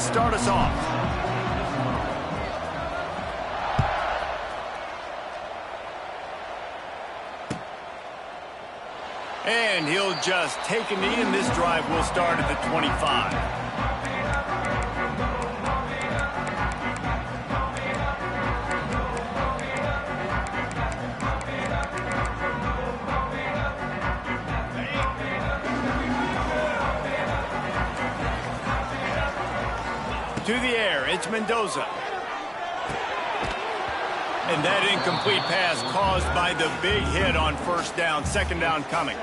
start us off. And he'll just take a knee, and this drive will start at the 25. To the air, it's Mendoza. And that incomplete pass caused by the big hit on first down, second down coming.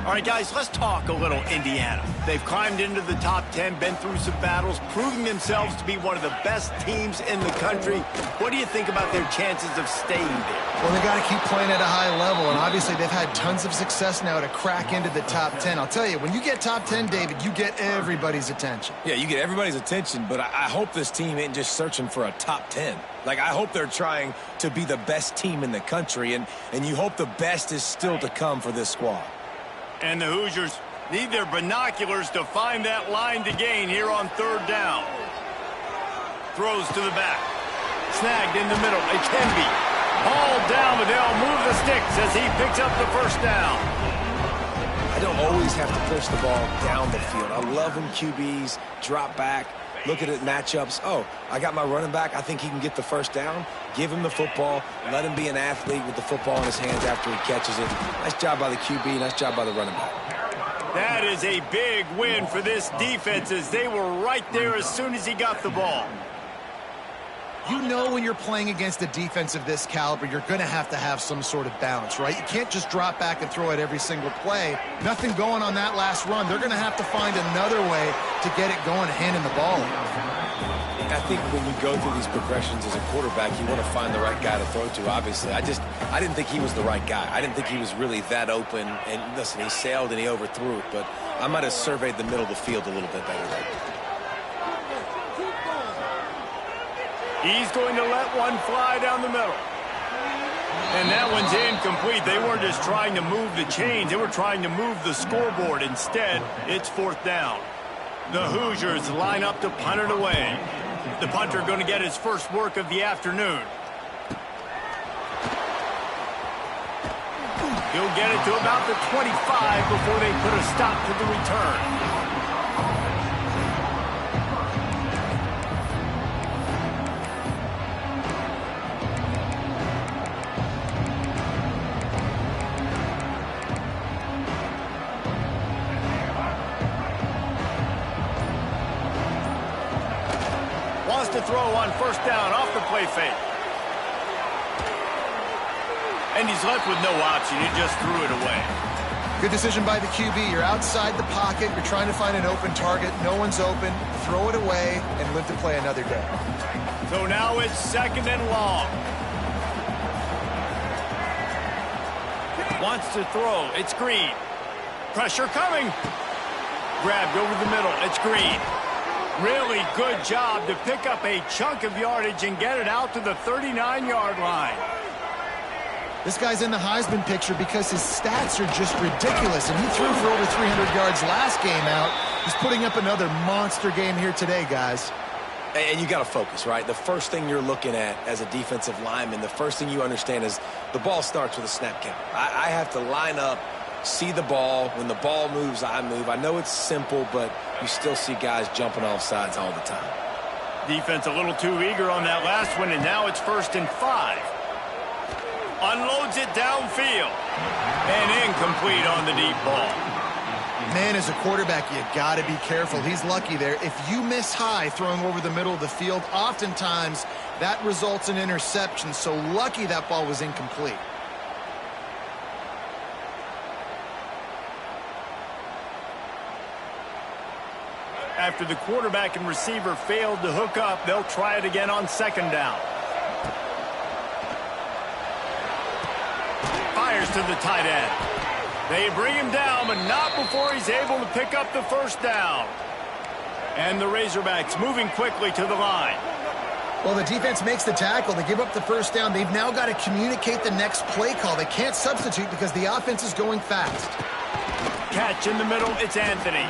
All right, guys, let's talk a little Indiana. They've climbed into the top 10, been through some battles, proving themselves to be one of the best teams in the country. What do you think about their chances of staying there? Well, they got to keep playing at a high level, and obviously they've had tons of success now to crack into the top 10. I'll tell you, when you get top 10, David, you get everybody's attention. Yeah, you get everybody's attention, but I hope this team ain't just searching for a top 10. Like, I hope they're trying to be the best team in the country, and you hope the best is still to come for this squad. And the Hoosiers need their binoculars to find that line to gain here on third down. Throws to the back. Snagged in the middle. It can be. Hauled down, but they'll move the sticks as he picks up the first down. I don't always have to push the ball down the field. I love when QBs drop back, look at it matchups. Oh, I got my running back. I think he can get the first down. Give him the football. Let him be an athlete with the football in his hands after he catches it. Nice job by the QB. Nice job by the running back. That is a big win for this defense as they were right there as soon as he got the ball. You know when you're playing against a defense of this caliber, you're going to have some sort of balance, right? You can't just drop back and throw it every single play. Nothing going on that last run. They're going to have to find another way to get it going, handing the ball. I think when you go through these progressions as a quarterback, you want to find the right guy to throw to, obviously. I didn't think he was the right guy. I didn't think he was really that open. And listen, he sailed and he overthrew it, but I might have surveyed the middle of the field a little bit better there. He's going to let one fly down the middle. And that one's incomplete. They weren't just trying to move the chains. They were trying to move the scoreboard. Instead, it's fourth down. The Hoosiers line up to punt it away. The punter going to get his first work of the afternoon. He'll get it to about the 25 before they put a stop to the return. Wants to throw on first down off the play fake. And he's left with no option. He just threw it away. Good decision by the QB. You're outside the pocket. You're trying to find an open target. No one's open. Throw it away and live to play another day. So now it's second and long. Wants to throw. It's Green. Pressure coming. Grabbed over the middle. It's Green. Really good job to pick up a chunk of yardage and get it out to the 39-yard line. This guy's in the Heisman picture because his stats are just ridiculous, and he threw for over 300 yards last game out. He's putting up another monster game here today, guys. And you got to focus, right? The first thing you're looking at as a defensive lineman, the first thing you understand is the ball starts with a snap count. I have to line up, see the ball. When the ball moves, I move. I know it's simple, but you still see guys jumping off sides all the time. Defense a little too eager on that last one, and now it's 1st and 5. Unloads it downfield. And incomplete on the deep ball. Man, as a quarterback, you got to be careful. He's lucky there. If you miss high throwing over the middle of the field, oftentimes that results in interception. So lucky that ball was incomplete. After the quarterback and receiver failed to hook up, they'll try it again on second down. Fires to the tight end. They bring him down, but not before he's able to pick up the first down. And the Razorbacks moving quickly to the line. Well, the defense makes the tackle. They give up the first down. They've now got to communicate the next play call. They can't substitute because the offense is going fast. Catch in the middle. It's Anthony.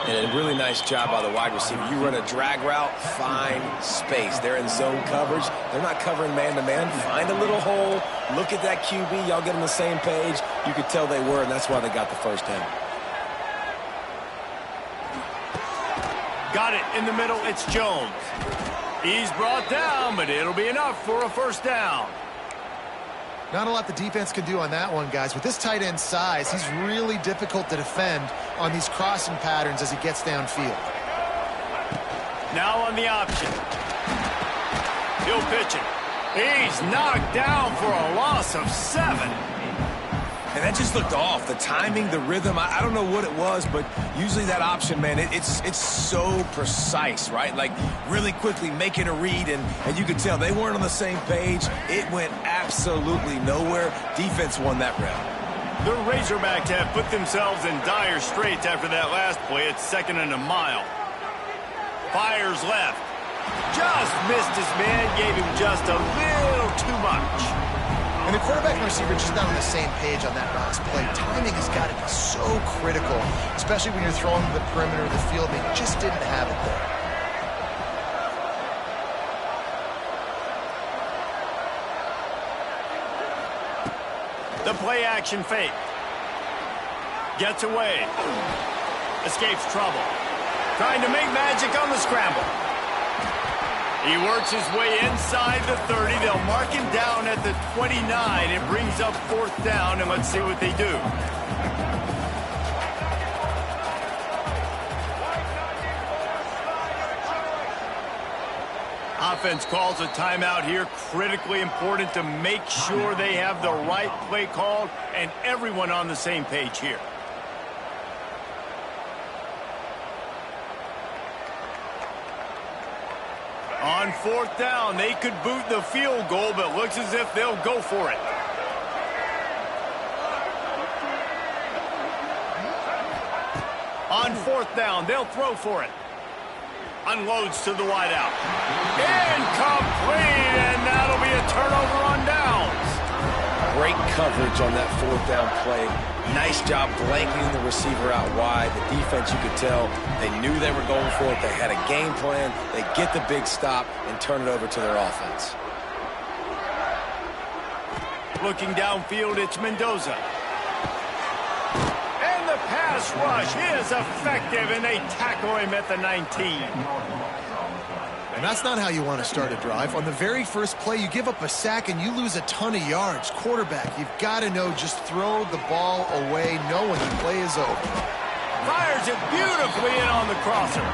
And a really nice job by the wide receiver. You run a drag route, find space. They're in zone coverage. They're not covering man-to-man. Find a little hole. Look at that QB. Y'all get on the same page. You could tell they were, and that's why they got the first down. Got it in the middle. It's Jones. He's brought down, but it'll be enough for a first down. Not a lot the defense can do on that one, guys. With this tight end size, he's really difficult to defend on these crossing patterns as he gets downfield. Now on the option. He'll pitch it. He's knocked down for a loss of 7. And that just looked off. The timing, the rhythm, I don't know what it was, but usually that option, man, it's so precise, right? Like really quickly making a read, and you could tell they weren't on the same page. It went absolutely nowhere. Defense won that round. The Razorbacks have put themselves in dire straits after that last play. It's 2nd and a mile. Fires left. Just missed his man, gave him just a little too much. And the quarterback and receiver just not on the same page on that last play. Timing has got to be so critical, especially when you're throwing to the perimeter of the field. They just didn't have it there. The play action fake. Gets away. Escapes trouble. Trying to make magic on the scramble. He works his way inside the 30. They'll mark him down at the 29. It brings up 4th down, and let's see what they do. Offense calls a timeout here. Critically important to make sure they have the right play called and everyone on the same page here. On 4th down, they could boot the field goal, but looks as if they'll go for it. On 4th down, they'll throw for it. Unloads to the wideout. Incomplete, and that'll be a turnover on downs. Great coverage on that 4th down play. Nice job blanketing the receiver out wide. The defense, you could tell, they knew they were going for it. They had a game plan. They get the big stop and turn it over to their offense. Looking downfield, it's Mendoza. And the pass rush is effective, and they tackle him at the 19. And that's not how you want to start a drive. On the very first play, you give up a sack and you lose a ton of yards. Quarterback, you've got to know, just throw the ball away knowing the play is over. Fires it beautifully in on the crosser.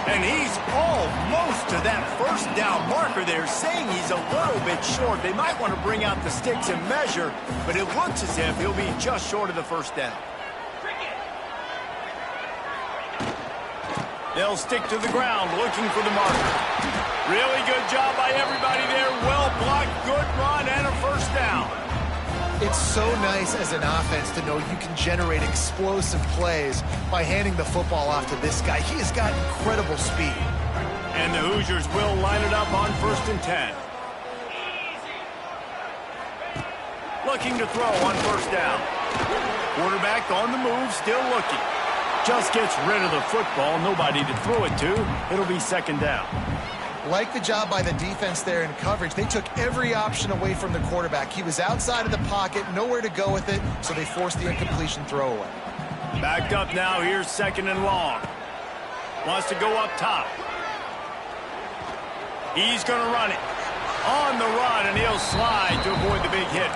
And he's almost to that first down marker there, saying he's a little bit short. They might want to bring out the sticks and measure, but it looks as if he'll be just short of the first down. They'll stick to the ground looking for the marker. Really good job by everybody there. Well blocked, good run, and a first down. It's so nice as an offense to know you can generate explosive plays by handing the football off to this guy. He has got incredible speed. And the Hoosiers will line it up on 1st and 10. Looking to throw on 1st down. Quarterback on the move, still looking. Just gets rid of the football, nobody to throw it to. It'll be 2nd down. Like the job by the defense there in coverage. They took every option away from the quarterback. He was outside of the pocket, nowhere to go with it, so they forced the incompletion throwaway. Backed up now, here's 2nd and long. Wants to go up top. He's going to run it. On the run, and he'll slide to avoid the big hit.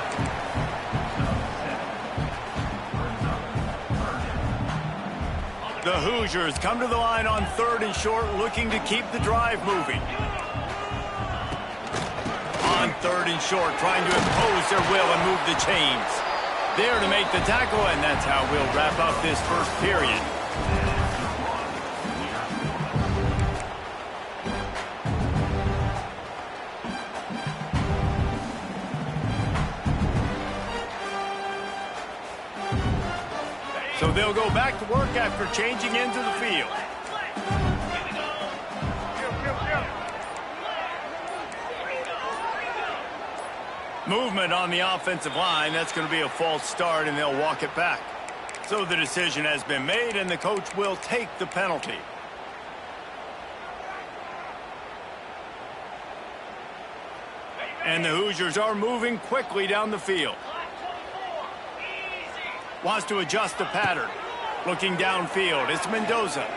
The Hoosiers come to the line on 3rd and short, looking to keep the drive moving. On 3rd and short, trying to impose their will and move the chains. There to make the tackle, and that's how we'll wrap up this first period. So they'll go back to work after changing into the field. Movement on the offensive line. That's going to be a false start, and they'll walk it back. So the decision has been made, and the coach will take the penalty. And the Hoosiers are moving quickly down the field. Wants to adjust the pattern. Looking downfield, it's Mendoza.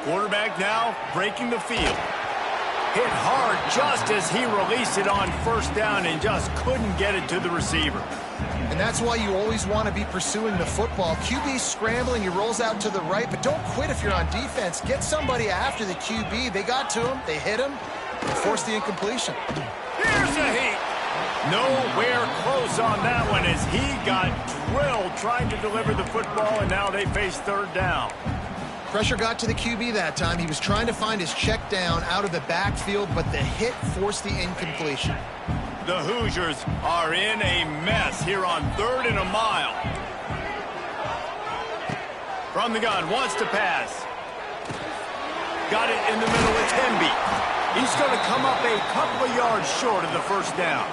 Quarterback now breaking the field. Hit hard just as he released it on first down and just couldn't get it to the receiver. And that's why you always want to be pursuing the football. QB's scrambling, he rolls out to the right, but don't quit if you're on defense. Get somebody after the QB. They got to him, they hit him, and forced the incompletion. Here's a heat. Nowhere close on that one as he got drilled trying to deliver the football, and now they face third down. Pressure got to the QB that time. He was trying to find his check down out of the backfield, but the hit forced the incompletion. The Hoosiers are in a mess here on 3rd and a mile. From the gun, wants to pass. Got it in the middle, it's Hemby. He's going to come up a couple of yards short of the first down.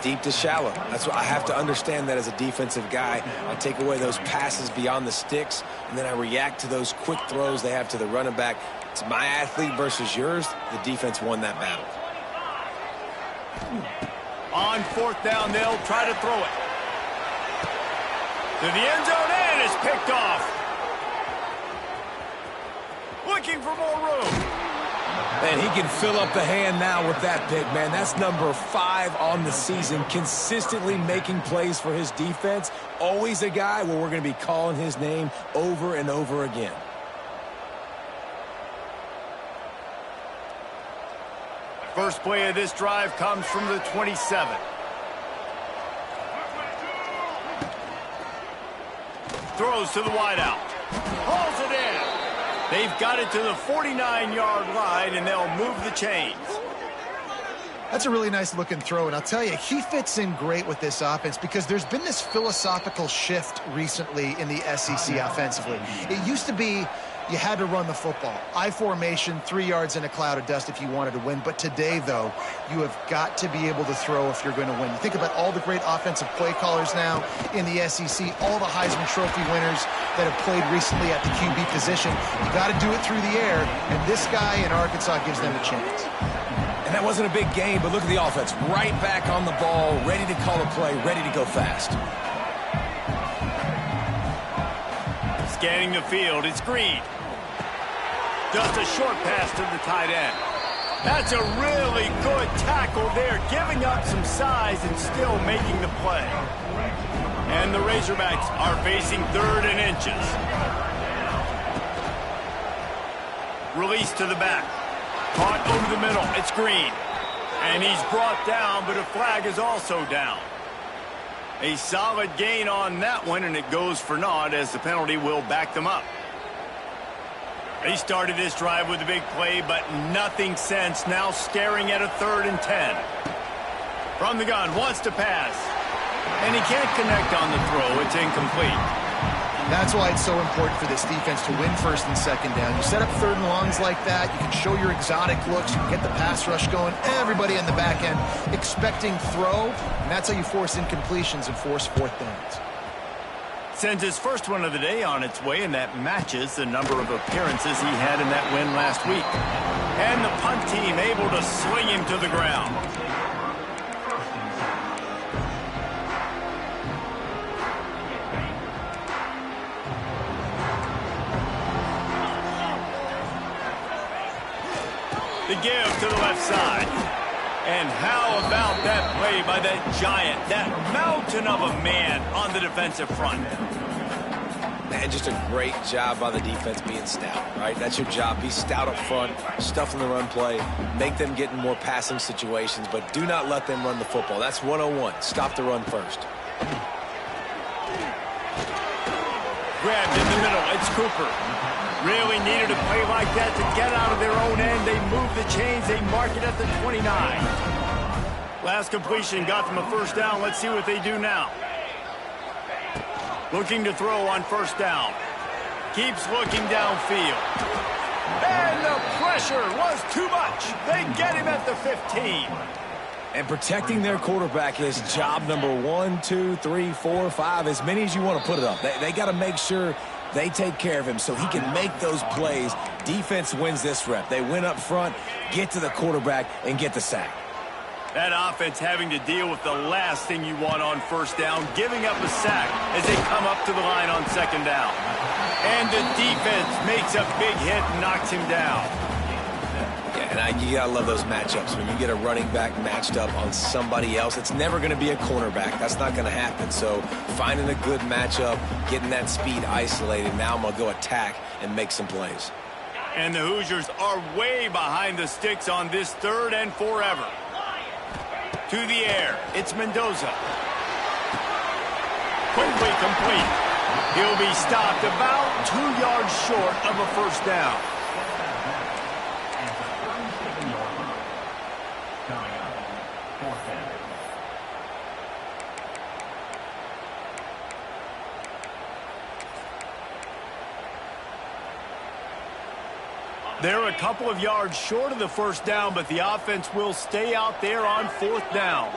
Deep to shallow. That's what I have to understand that as a defensive guy. I take away those passes beyond the sticks, and then I react to those quick throws they have to the running back. It's my athlete versus yours. The defense won that battle. On 4th down, they'll try to throw it. To the end zone, and it's picked off. Looking for more room. And he can fill up the hand now with that pick, man. That's number 5 on the season, consistently making plays for his defense. Always a guy where we're going to be calling his name over and over again. First play of this drive comes from the 27. Throws to the wideout. Hauls it in. They've got it to the 49-yard line, and they'll move the chains. That's a really nice looking throw, and I'll tell you, he fits in great with this offense because there's been this philosophical shift recently in the SEC offensively. It used to be you had to run the football. I formation, 3 yards in a cloud of dust if you wanted to win. But today, though, you have got to be able to throw if you're going to win. You think about all the great offensive play callers now in the SEC, all the Heisman Trophy winners that have played recently at the QB position. You got to do it through the air, and this guy in Arkansas gives them a chance. And that wasn't a big game, but look at the offense. Right back on the ball, ready to call a play, ready to go fast. Scanning the field, it's Green. Just a short pass to the tight end. That's a really good tackle there, giving up some size and still making the play. And the Razorbacks are facing 3rd and inches. Release to the back. Caught over the middle. It's Green. And he's brought down, but a flag is also down. A solid gain on that one, and it goes for naught as the penalty will back them up. They started this drive with a big play, but nothing since. Now staring at a 3rd and 10. From the gun, wants to pass. And he can't connect on the throw. It's incomplete. That's why it's so important for this defense to win 1st and 2nd down. You set up 3rd and longs like that. You can show your exotic looks. You can get the pass rush going. Everybody in the back end expecting throw. And that's how you force incompletions and force 4th downs. Sends his first one of the day on its way, and that matches the number of appearances he had in that win last week. And the punt team able to sling him to the ground. The give to the left side. And how about that play by that giant, that mountain of a man on the defensive front? Man, just a great job by the defense being stout, right? That's your job. Be stout up front, stuff in the run play, make them get in more passing situations, but do not let them run the football. That's 101. Stop the run first. Grabbed in the middle. It's Cooper. Really needed a play like that to get out of their own end. They move the chains. They mark it at the 29. Last completion got them a 1st down. Let's see what they do now. Looking to throw on 1st down. Keeps looking downfield. And the pressure was too much. They get him at the 15. And protecting their quarterback is job number 1, 2, 3, 4, 5, as many as you want to put it up. They got to make sure they take care of him so he can make those plays. Defense wins this rep. They win up front, get to the quarterback, and get the sack. That offense having to deal with the last thing you want on first down, giving up a sack as they come up to the line on second down. And the defense makes a big hit and knocks him down. Yeah, and you got to love those matchups. When you get a running back matched up on somebody else, it's never going to be a cornerback. That's not going to happen. So finding a good matchup, getting that speed isolated, now I'm going to go attack and make some plays. And the Hoosiers are way behind the sticks on this 3rd and forever. To the air, it's Mendoza. Quickly complete. He'll be stopped about 2 yards short of a first down. They're a couple of yards short of the first down, but the offense will stay out there on 4th down.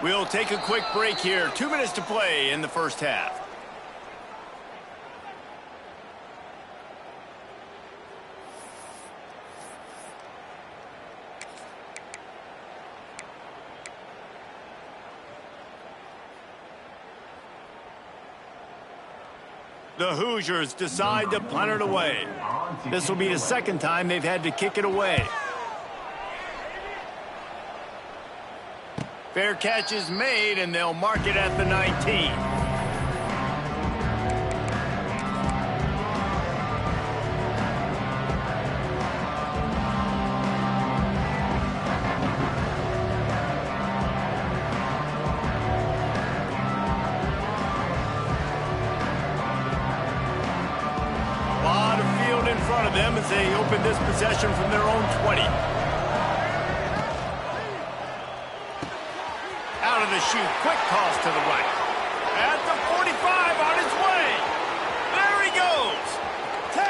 We'll take a quick break here. 2 minutes to play in the first half. The Hoosiers decide to punt it away. This will be the 2nd time they've had to kick it away. Fair catch is made, and they'll mark it at the 19. Them as they open this possession from their own 20. Out of the chute, quick toss to the right. At the 45, on his way. There he goes. 10.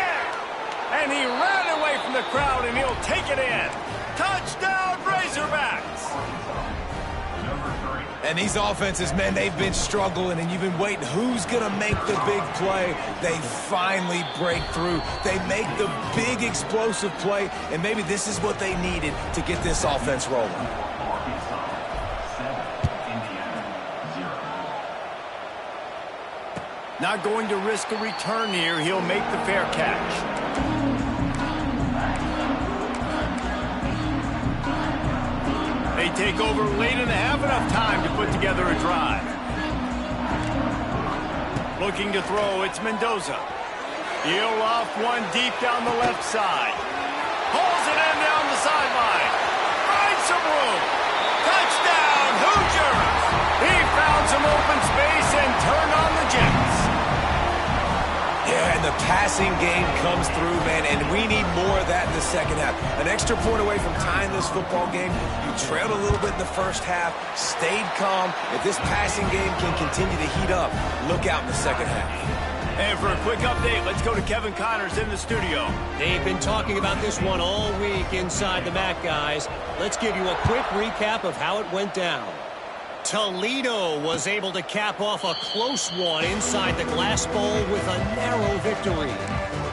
And he ran away from the crowd, and he'll take it in. Touchdown, Razorbacks. And these offenses, man, they've been struggling, and you've been waiting. Who's going to make the big play? They finally break through. They make the big explosive play, and maybe this is what they needed to get this offense rolling. Not going to risk a return here. He'll make the fair catch. They take over late and have enough time to put together a drive. Looking to throw, it's Mendoza. He'll off one deep down the left side. Pulls it in down the sideline. Finds some room. Touchdown, Hoosiers! He found some open space and turned on the Jets. Yeah, and the passing game comes through, man, and we need more of that in the second half. An extra point away from tying this football game. You trailed a little bit in the first half, stayed calm. If this passing game can continue to heat up, look out in the second half. And for a quick update, let's go to Kevin Connors in the studio. They've been talking about this one all week inside the MAC, guys. Let's give you a quick recap of how it went down. Toledo was able to cap off a close one inside the Glass Bowl with a narrow victory.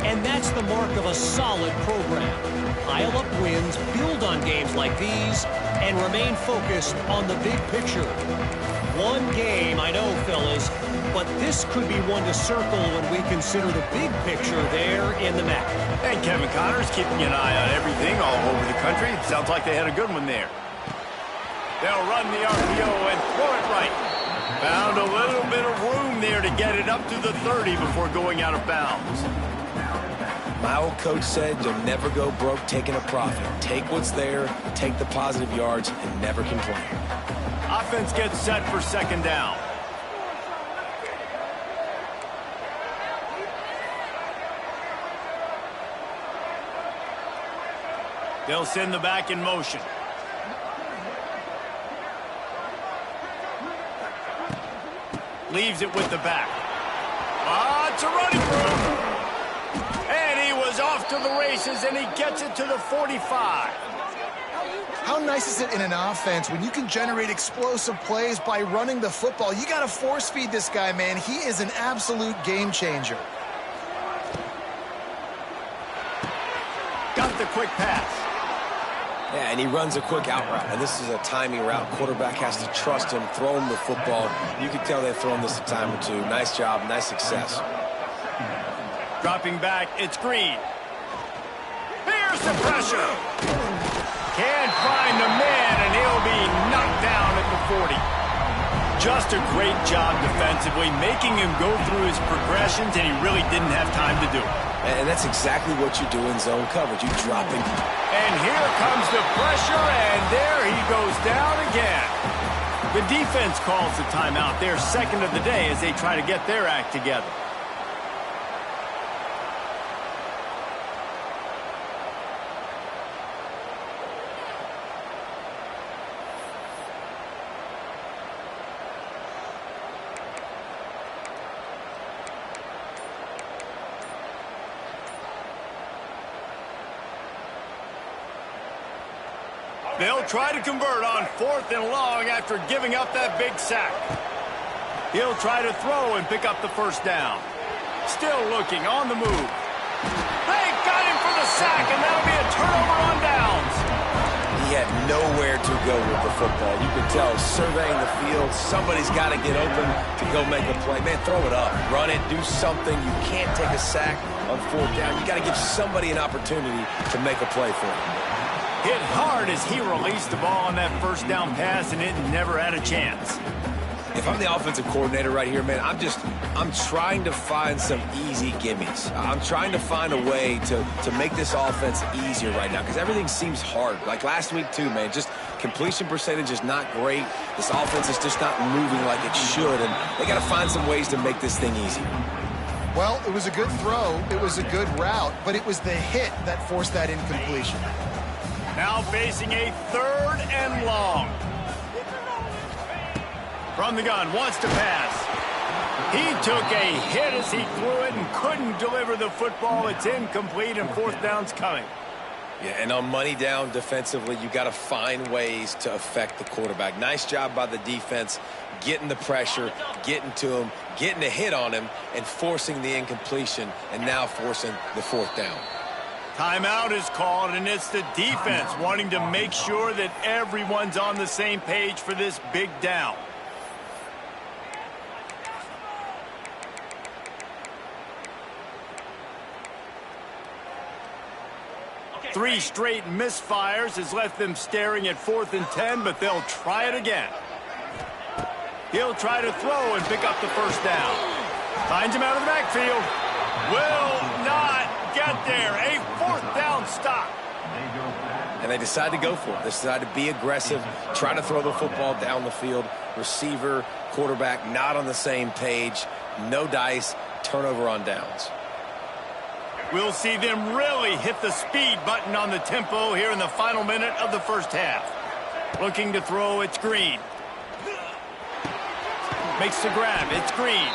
And that's the mark of a solid program. Pile up wins, build on games like these, and remain focused on the big picture. One game, I know, fellas, but this could be one to circle when we consider the big picture there in the MAC. And Kevin Connors keeping an eye on everything all over the country. It sounds like they had a good one there. They'll run the RPO and throw it right. Found a little bit of room there to get it up to the 30 before going out of bounds. My old coach said you'll never go broke taking a profit. Take what's there, take the positive yards, and never complain. Offense gets set for second down. They'll send the back in motion. Leaves it with the back. Lots of running room. And he was off to the races, and he gets it to the 45. How nice is it in an offense when you can generate explosive plays by running the football? You got to force feed this guy, man. He is an absolute game changer. Got the quick pass. Yeah, and he runs a quick out route, and this is a timing route. Quarterback has to trust him, throw him the football. You can tell they've thrown this a time or two. Nice job, nice success. Dropping back, it's Green. Here's the pressure. Can't find the man, and he'll be knocked down at the 40. Just a great job defensively, making him go through his progressions, and he really didn't have time to do it. And that's exactly what you do in zone coverage. You drop him. And here comes the pressure, and there he goes down again. The defense calls the timeout, their second of the day, as they try to get their act together. They'll try to convert on 4th and long after giving up that big sack. He'll try to throw and pick up the first down. Still looking on the move. They got him for the sack, and that'll be a turnover on downs. He had nowhere to go with the football. You could tell, surveying the field, somebody's got to get open to go make a play. Man, throw it up, run it, do something. You can't take a sack on 4th down. You got to give somebody an opportunity to make a play for him. Hit hard as he released the ball on that first down pass, and it never had a chance. If I'm the offensive coordinator right here, man, I'm trying to find some easy gimmies. I'm trying to find a way to make this offense easier right now because everything seems hard. Like last week, too, man, just completion percentage is not great. This offense is just not moving like it should, and they got to find some ways to make this thing easier. Well, it was a good throw. It was a good route, but it was the hit that forced that incompletion. Now facing a 3rd and long. From the gun, wants to pass. He took a hit as he threw it and couldn't deliver the football. It's incomplete, and 4th down's coming. Yeah, and on money down defensively, you got to find ways to affect the quarterback. Nice job by the defense, getting the pressure, getting to him, getting a hit on him, and forcing the incompletion, and now forcing the 4th down. Timeout is called, and it's the defense wanting to make sure that everyone's on the same page for this big down. Three straight misfires has left them staring at 4th and 10, but they'll try it again. He'll try to throw and pick up the first down. Finds him out of the backfield. Will not get there. A 4th down stop. And they decide to go for it. They decide to be aggressive, try to throw the football down the field. Receiver, quarterback, not on the same page. No dice, turnover on downs. We'll see them really hit the speed button on the tempo here in the final minute of the first half. Looking to throw, it's Green. Makes the grab, it's Green.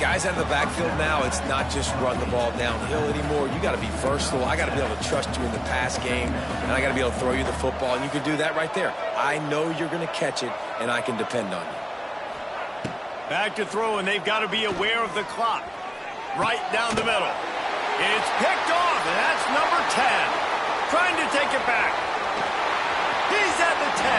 Guys out of the backfield now, it's not just run the ball downhill anymore. You got to be versatile. I got to be able to trust you in the pass game, and I got to be able to throw you the football, and you can do that right there. I know you're going to catch it, and I can depend on you. Back to throw, and they've got to be aware of the clock. Right down the middle. It's picked off, and that's number 10. Trying to take it back. He's at the 10.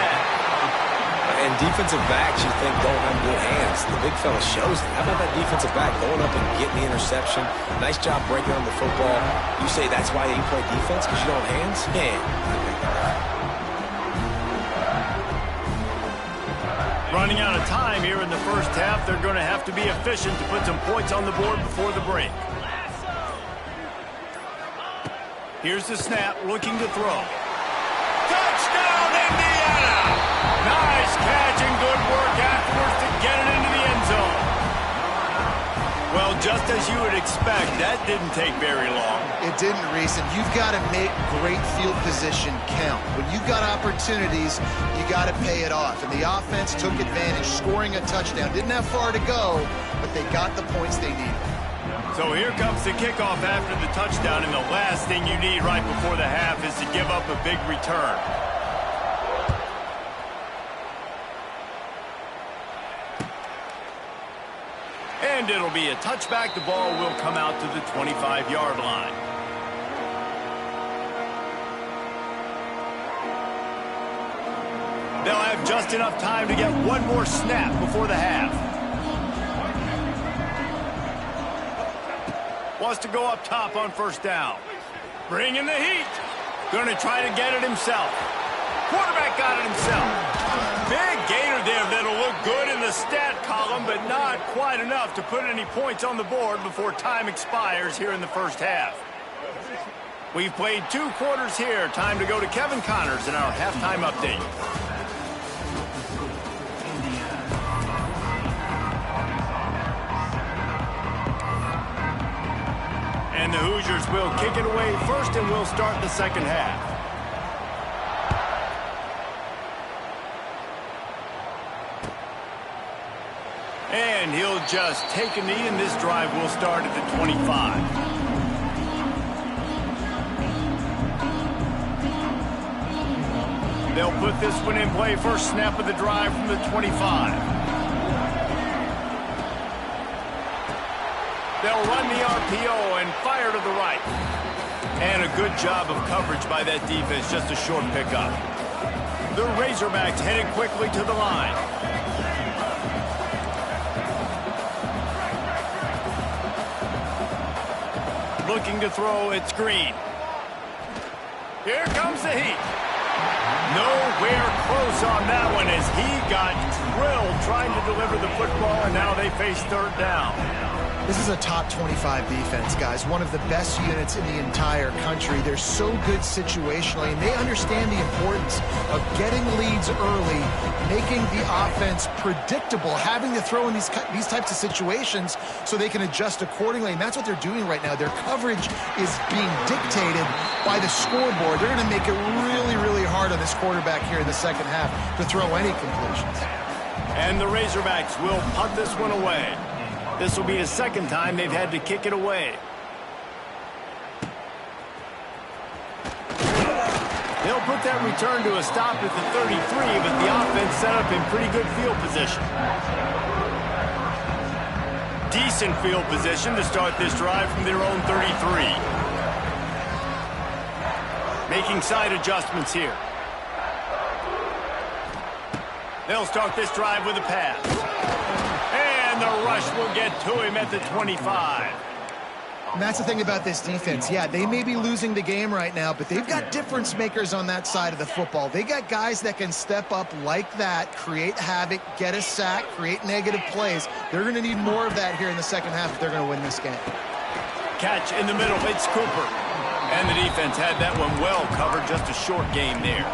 And defensive backs, you think, don't have good hands. The big fella shows it. How about that defensive back going up and getting the interception? Nice job breaking on the football. You say that's why you play defense, because you don't have hands? Yeah. Running out of time here in the first half. They're going to have to be efficient to put some points on the board before the break. Here's the snap, looking to throw. Touchdown, Indiana! Nice catch and good work afterwards to get it into the end zone. Well, just as you would expect, that didn't take very long. It didn't, Reese, and you've got to make great field position count. When you've got opportunities, you got to pay it off. And the offense took advantage, scoring a touchdown. Didn't have far to go, but they got the points they needed. So here comes the kickoff after the touchdown, and the last thing you need right before the half is to give up a big return. And it'll be a touchback. The ball will come out to the 25-yard line. They'll have just enough time to get one more snap before the half. Wants to go up top on first down. Bringing the heat. Going to try to get it himself. Quarterback got it himself. Big gainer there that'll look good in the stat column, but not quite enough to put any points on the board before time expires here in the first half. We've played 2 quarters here. Time to go to Kevin Connors in our halftime update. And the Hoosiers will kick it away first, and we'll start the second half. And he'll just take a knee, and this drive will start at the 25. They'll put this one in play. First snap of the drive from the 25. They'll run the RPO and fire to the right. And a good job of coverage by that defense, just a short pickup. The Razorbacks headed quickly to the line. Looking to throw, it's Green. Here comes the heat. Nowhere close on that one as he got drilled trying to deliver the football, and now they face third down. This is a top 25 defense, guys. One of the best units in the entire country. They're so good situationally, and they understand the importance of getting leads early, making the offense predictable, having to throw in these types of situations so they can adjust accordingly. And that's what they're doing right now. Their coverage is being dictated by the scoreboard. They're going to make it really, really hard on this quarterback here in the second half to throw any completions. And the Razorbacks will punt this one away. This will be the second time they've had to kick it away. They'll put that return to a stop at the 33, but the offense set up in pretty good field position. Decent field position to start this drive from their own 33. Making side adjustments here. They'll start this drive with a pass. And the rush will get to him at the 25. And that's the thing about this defense. Yeah, they may be losing the game right now, but they've got difference makers on that side of the football. They got guys that can step up like that, create havoc, get a sack, create negative plays. They're going to need more of that here in the second half if they're going to win this game. Catch in the middle. It's Cooper. And the defense had that one well covered. Just a short game there.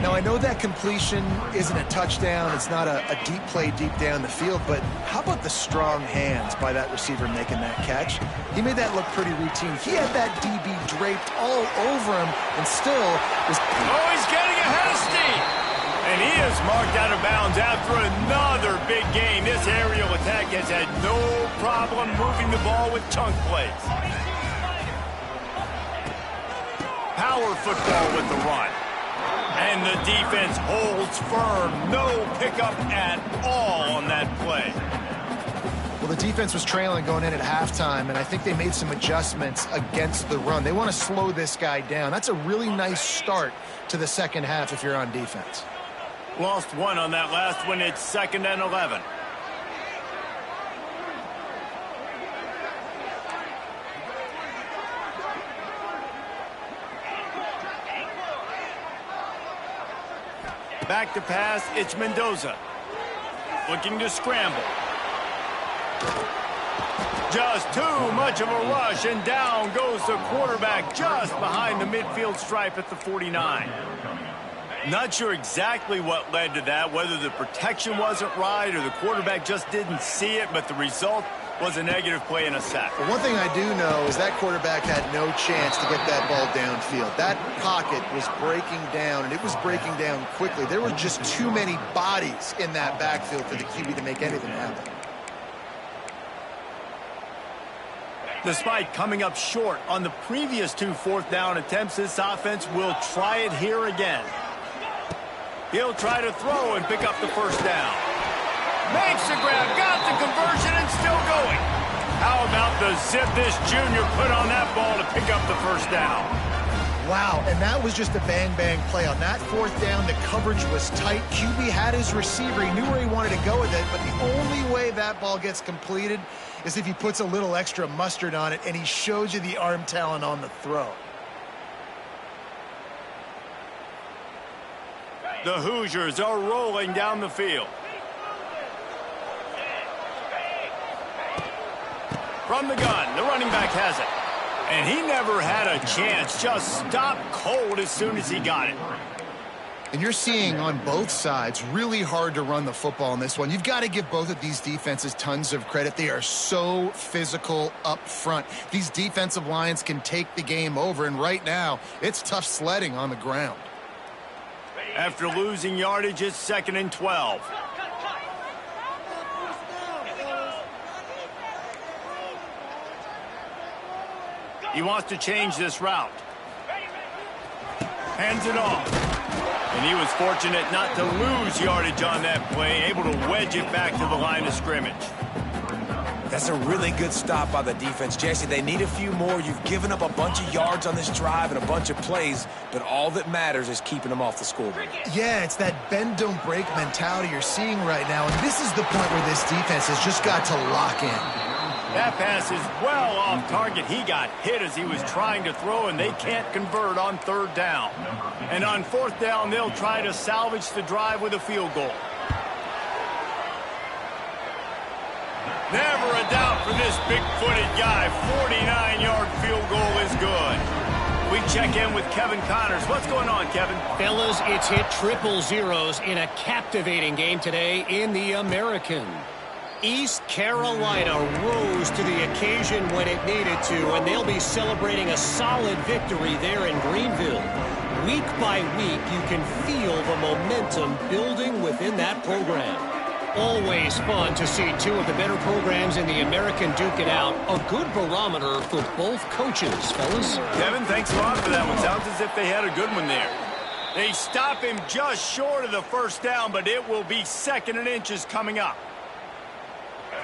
Now, I know that completion isn't a touchdown. It's not a deep play deep down the field, but how about the strong hands by that receiver making that catch? He made that look pretty routine. He had that DB draped all over him and still was... Oh, he's getting ahead of steam. And he is marked out of bounds after another big game. This aerial attack has had no problem moving the ball with chunk plays. Power football with the run. And the defense holds firm. No pickup at all on that play. Well, the defense was trailing going in at halftime, and I think they made some adjustments against the run. They want to slow this guy down. That's a really nice start to the second half if you're on defense. Lost one on that last one. It's 2nd and 11. Back to pass, it's Mendoza. Looking to scramble. Just too much of a rush, and down goes the quarterback just behind the midfield stripe at the 49. Not sure exactly what led to that, whether the protection wasn't right or the quarterback just didn't see it, but the result was a negative play and a sack. But one thing I do know is that quarterback had no chance to get that ball downfield. That pocket was breaking down, and it was breaking down quickly. There were just too many bodies in that backfield for the QB to make anything happen. Despite coming up short on the previous 2 fourth-down attempts, this offense will try it here again. He'll try to throw and pick up the first down. Makes the grab, got the conversion, and still going. How about the zip this junior put on that ball to pick up the first down? Wow, and that was just a bang-bang play. On that fourth down, the coverage was tight. QB had his receiver. He knew where he wanted to go with it, but the only way that ball gets completed is if he puts a little extra mustard on it, and he shows you the arm talent on the throw. The Hoosiers are rolling down the field. From the gun, the running back has it. And he never had a chance, just stopped cold as soon as he got it. And you're seeing on both sides really hard to run the football in this one. You've got to give both of these defenses tons of credit. They are so physical up front. These defensive lines can take the game over, and right now it's tough sledding on the ground. After losing yardage, it's 2nd and 12. He wants to change this route. Hands it off. And he was fortunate not to lose yardage on that play, able to wedge it back to the line of scrimmage. That's a really good stop by the defense, Jesse. They need a few more. You've given up a bunch of yards on this drive and a bunch of plays, but all that matters is keeping them off the scoreboard. Yeah, it's that bend, don't break mentality you're seeing right now, and this is the point where this defense has just got to lock in. That pass is well off target. He got hit as he was trying to throw, and they can't convert on 3rd down. And on 4th down, they'll try to salvage the drive with a field goal. Never a doubt for this big-footed guy. 49-yard field goal is good. We check in with Kevin Connors. What's going on, Kevin? Fellas, it's hit triple zeros in a captivating game today in the American. East Carolina rose to the occasion when it needed to, and they'll be celebrating a solid victory there in Greenville. Week by week, you can feel the momentum building within that program. Always fun to see 2 of the better programs in the American duke it out. A good barometer for both coaches, fellas. Kevin, thanks a lot for that one. Sounds as if they had a good one there. They stop him just short of the first down, but it will be 2nd and inches coming up.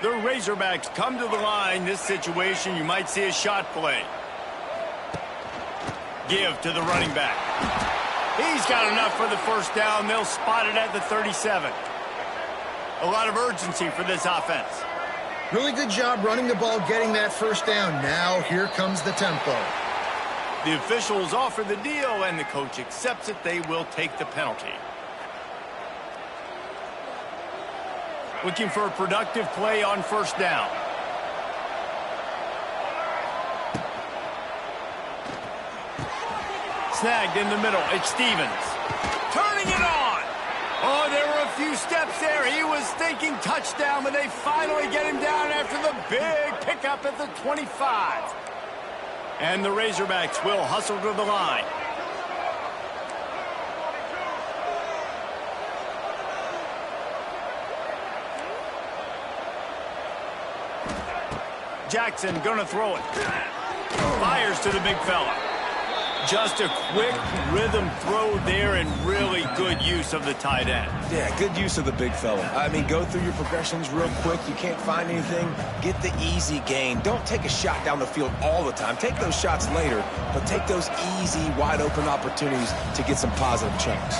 The Razorbacks come to the line. This situation, you might see a shot play. Give to the running back. He's got enough for the first down. They'll spot it at the 37. A lot of urgency for this offense. Really good job running the ball, getting that first down. Now here comes the tempo. The officials offer the deal, and the coach accepts it. They will take the penalty. Looking for a productive play on 1st down. Snagged in the middle. It's Stevens. Turning it on. Oh, there were a few steps there. He was thinking touchdown, but they finally get him down after the big pickup at the 25. And the Razorbacks will hustle to the line. Jackson gonna throw it. Fires to the big fella. Just a quick rhythm throw there, and really good use of the tight end. Yeah, good use of the big fella. I mean, go through your progressions real quick. You can't find anything. Get the easy gain. Don't take a shot down the field all the time. Take those shots later, but take those easy, wide-open opportunities to get some positive chunks.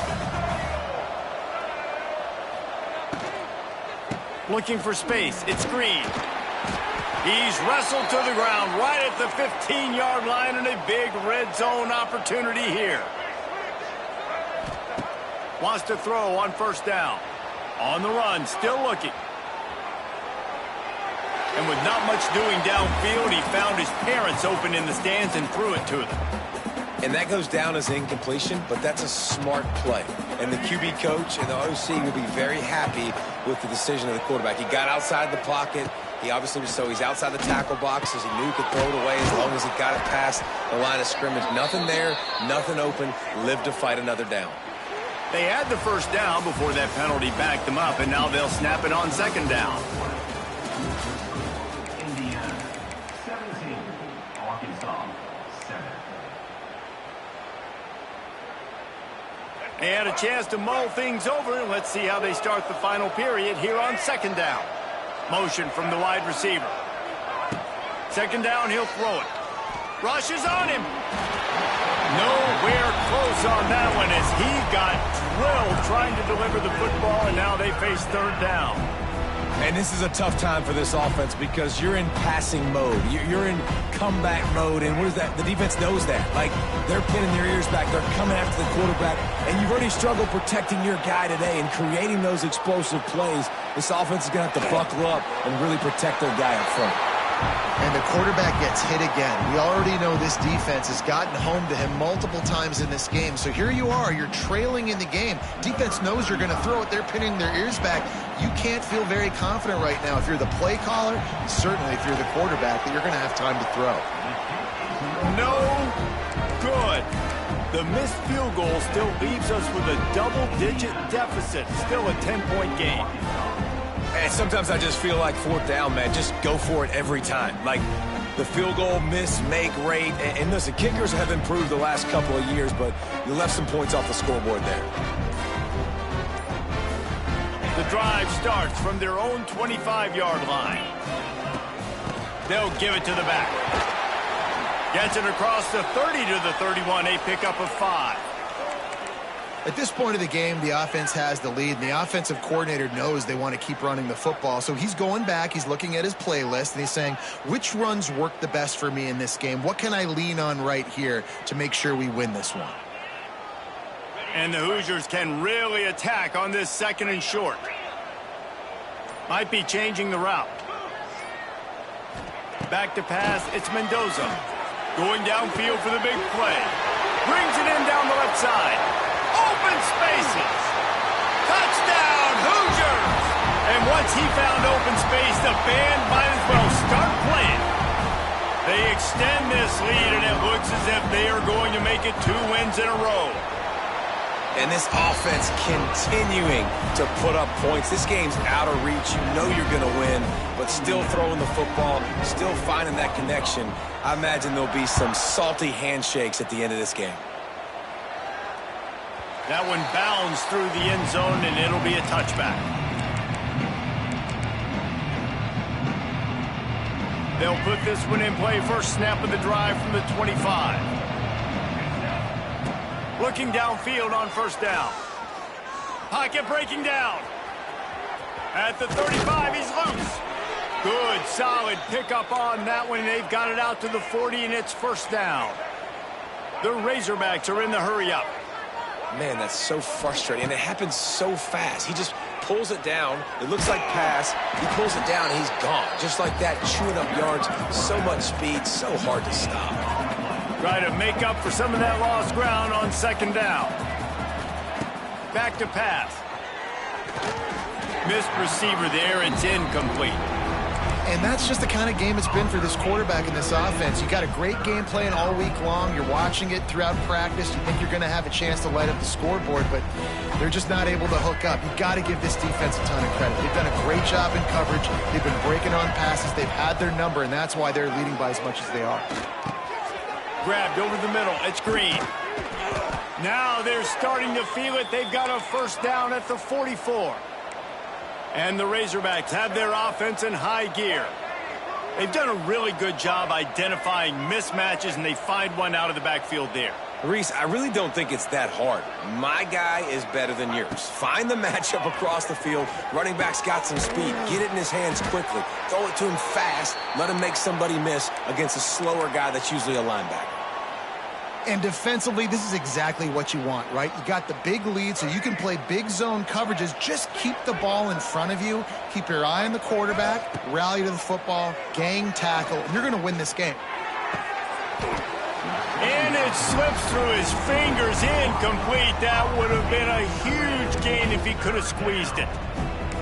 Looking for space. It's Green. He's wrestled to the ground right at the 15-yard line, and a big red zone opportunity here. Wants to throw on 1st down. On the run, still looking. And with not much doing downfield, he found his parents open in the stands and threw it to them. And that goes down as incompletion, but that's a smart play. And the QB coach and the OC will be very happy with the decision of the quarterback. He got outside the pocket. He obviously was, so he's outside the tackle boxes. He knew he could throw it away as long as he got it past the line of scrimmage. Nothing there, nothing open. Lived to fight another down. They had the first down before that penalty backed them up, and now they'll snap it on second down. Indiana 17, Arkansas 7. They had a chance to mull things over, and let's see how they start the final period here on second down. Motion from the wide receiver. Second down, he'll throw it. Rushes on him. Nowhere close on that one as he got drilled trying to deliver the football, and now they face third down. And this is a tough time for this offense because you're in passing mode. You're in comeback mode, and what is that? The defense knows that. Like, they're pinning their ears back. They're coming after the quarterback, and you've already struggled protecting your guy today and creating those explosive plays. This offense is going to have to buckle up and really protect their guy up front. And the quarterback gets hit again. We already know this defense has gotten home to him multiple times in this game. So here you are, you're trailing in the game. Defense knows you're going to throw it. They're pinning their ears back. You can't feel very confident right now if you're the play caller, certainly if you're the quarterback, that you're going to have time to throw. No good. The missed field goal still leaves us with a double-digit deficit. Still a 10-point game. And sometimes I just feel like fourth down, man. Just go for it every time. Like the field goal miss-make rate. And listen, kickers have improved the last couple of years, but you left some points off the scoreboard there. The drive starts from their own 25-yard line. They'll give it to the back. Gets it across the 30 to the 31, a pickup of 5. At this point of the game, the offense has the lead, and the offensive coordinator knows they want to keep running the football. So he's going back, he's looking at his playlist, and he's saying, which runs work the best for me in this game? What can I lean on right here to make sure we win this one? And the Hoosiers can really attack on this second and short. Might be changing the route. Back to pass, it's Mendoza. Going downfield for the big play. Brings it in down the left side. Open spaces. Touchdown, Hoosiers! And once he found open space, the band might as well start playing. They extend this lead, and it looks as if they are going to make it 2 wins in a row. And this offense continuing to put up points. This game's out of reach. You know you're going to win, but still throwing the football, still finding that connection. I imagine there'll be some salty handshakes at the end of this game. That one bounds through the end zone, and it'll be a touchback. They'll put this one in play. First snap of the drive from the 25. Looking downfield on first down. Pocket breaking down. At the 35, he's loose. Good, solid pickup on that one. They've got it out to the 40, and it's first down. The Razorbacks are in the hurry-up. Man, that's so frustrating, and it happens so fast. He just pulls it down. It looks like pass. He pulls it down, and he's gone. Just like that, chewing up yards. So much speed, so hard to stop. Try to make up for some of that lost ground on second down. Back to pass. Missed receiver there. It's incomplete. And that's just the kind of game it's been for this quarterback in this offense. You got a great game plan all week long. You're watching it throughout practice. You think you're going to have a chance to light up the scoreboard, but they're just not able to hook up. You got to give this defense a ton of credit. They've done a great job in coverage. They've been breaking on passes. They've had their number, and that's why they're leading by as much as they are. Grabbed over the middle. It's Green. Now they're starting to feel it. They've got a first down at the 44. And the Razorbacks have their offense in high gear. They've done a really good job identifying mismatches, and they find one out of the backfield there. Reese, I really don't think it's that hard. My guy is better than yours. Find the matchup across the field. Running back's got some speed. Get it in his hands quickly. Throw it to him fast. Let him make somebody miss against a slower guy that's usually a linebacker. And defensively, this is exactly what you want, right? You got the big lead, so you can play big zone coverages. Just keep the ball in front of you. Keep your eye on the quarterback. Rally to the football. Gang tackle. And you're going to win this game. And it slips through his fingers. Incomplete. That would have been a huge gain if he could have squeezed it.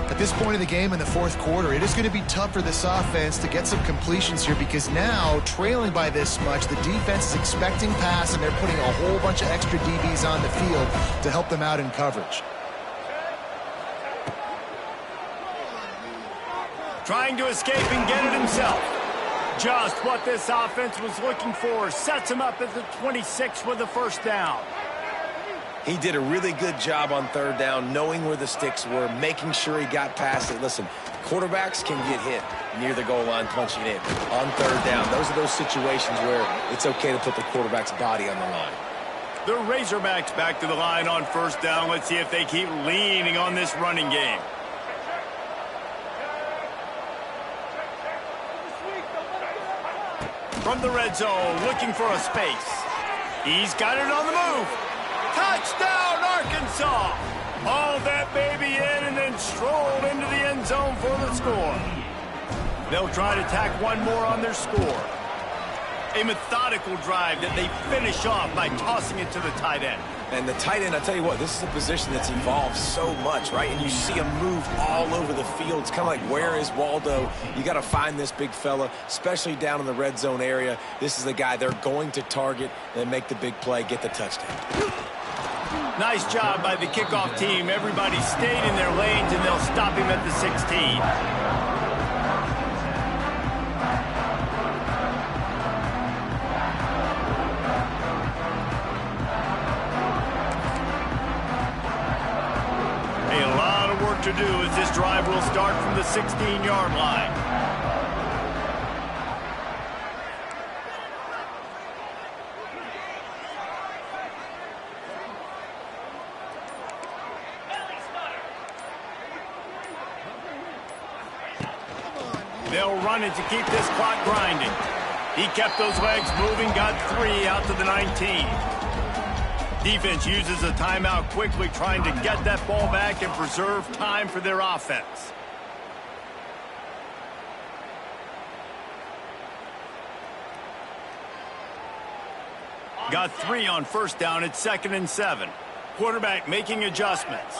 At this point in the game in the fourth quarter, it is going to be tough for this offense to get some completions here because now, trailing by this much, the defense is expecting pass, and they're putting a whole bunch of extra DBs on the field to help them out in coverage. Trying to escape and get it himself. Just what this offense was looking for. Sets him up at the 26 with a first down. He did a really good job on third down, knowing where the sticks were, making sure he got past it. Listen, quarterbacks can get hit near the goal line punching in. On third down, those are those situations where it's okay to put the quarterback's body on the line. The Razorbacks back to the line on first down. Let's see if they keep leaning on this running game. From the red zone, looking for a space. He's got it on the move. Touchdown, Arkansas! Hauled that baby in and then strolled into the end zone for the score. They'll try to tack one more on their score. A methodical drive that they finish off by tossing it to the tight end. And the tight end, I tell you what, this is a position that's evolved so much, right? And you see him move all over the field. It's kind of like, where is Waldo? You got to find this big fella, especially down in the red zone area. This is the guy they're going to target and make the big play, get the touchdown. Nice job by the kickoff team. Everybody stayed in their lanes, and they'll stop him at the 16. To do as this drive will start from the 16-yard line. They'll run it to keep this clock grinding. He kept those legs moving, got 3 out to the 19. Defense uses a timeout quickly, trying to get that ball back and preserve time for their offense. Got 3 on first down at 2nd and 7. Quarterback making adjustments.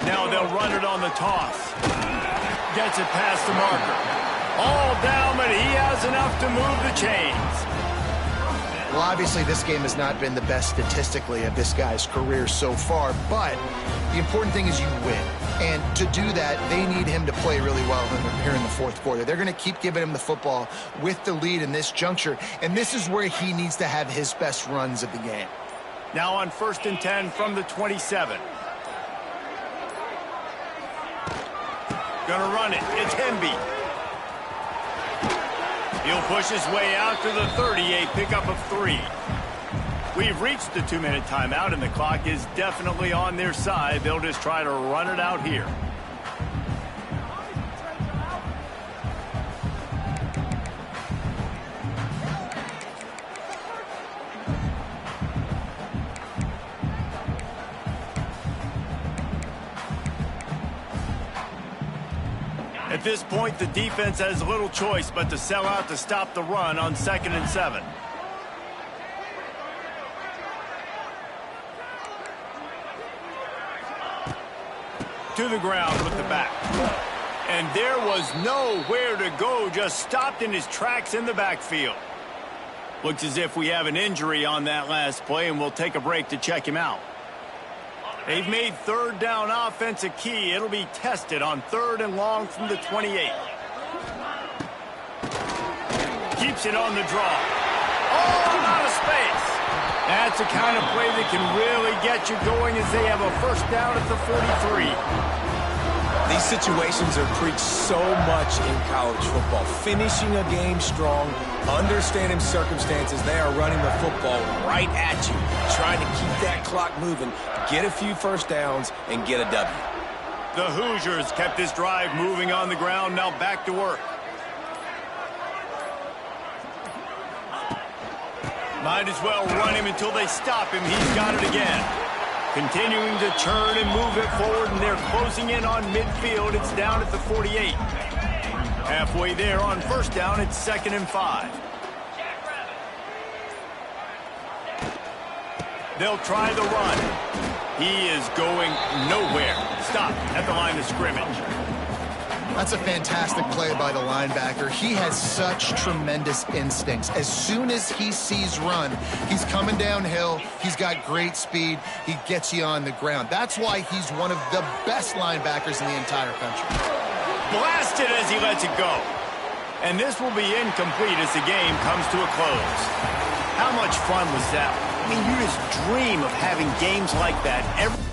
Now they'll run it on the toss. Gets it past the marker. All down, but he has enough to move the chains. Well, obviously, this game has not been the best statistically of this guy's career so far, but the important thing is you win. And to do that, they need him to play really well here in the fourth quarter. They're going to keep giving him the football with the lead in this juncture, and this is where he needs to have his best runs of the game. Now on 1st and 10 from the 27. Gonna run it. It's Hemby. He'll push his way out to the 38, pickup of 3. We've reached the 2-minute timeout, and the clock is definitely on their side. They'll just try to run it out here. At this point, the defense has little choice but to sell out to stop the run on 2nd and 7. To the ground with the back. And there was nowhere to go, just stopped in his tracks in the backfield. Looks as if we have an injury on that last play, and we'll take a break to check him out. They've made third down offense a key. It'll be tested on 3rd and long from the 28. Keeps it on the draw. Oh, out of space. That's the kind of play that can really get you going as they have a first down at the 43. These situations are preached so much in college football. Finishing a game strong, understanding circumstances. They are running the football right at you, trying to keep that clock moving, get a few first downs, and get a W. The Hoosiers kept this drive moving on the ground, now back to work. Might as well run him until they stop him. He's got it again. Continuing to turn and move it forward, and they're closing in on midfield. It's down at the 48. Halfway there on first down, it's 2nd and 5. They'll try the run. He is going nowhere. Stop at the line of scrimmage. That's a fantastic play by the linebacker. He has such tremendous instincts. As soon as he sees run, he's coming downhill. He's got great speed. He gets you on the ground. That's why he's one of the best linebackers in the entire country. Blasted as he lets it go. And this will be incomplete as the game comes to a close. How much fun was that? I mean, you just dream of having games like that every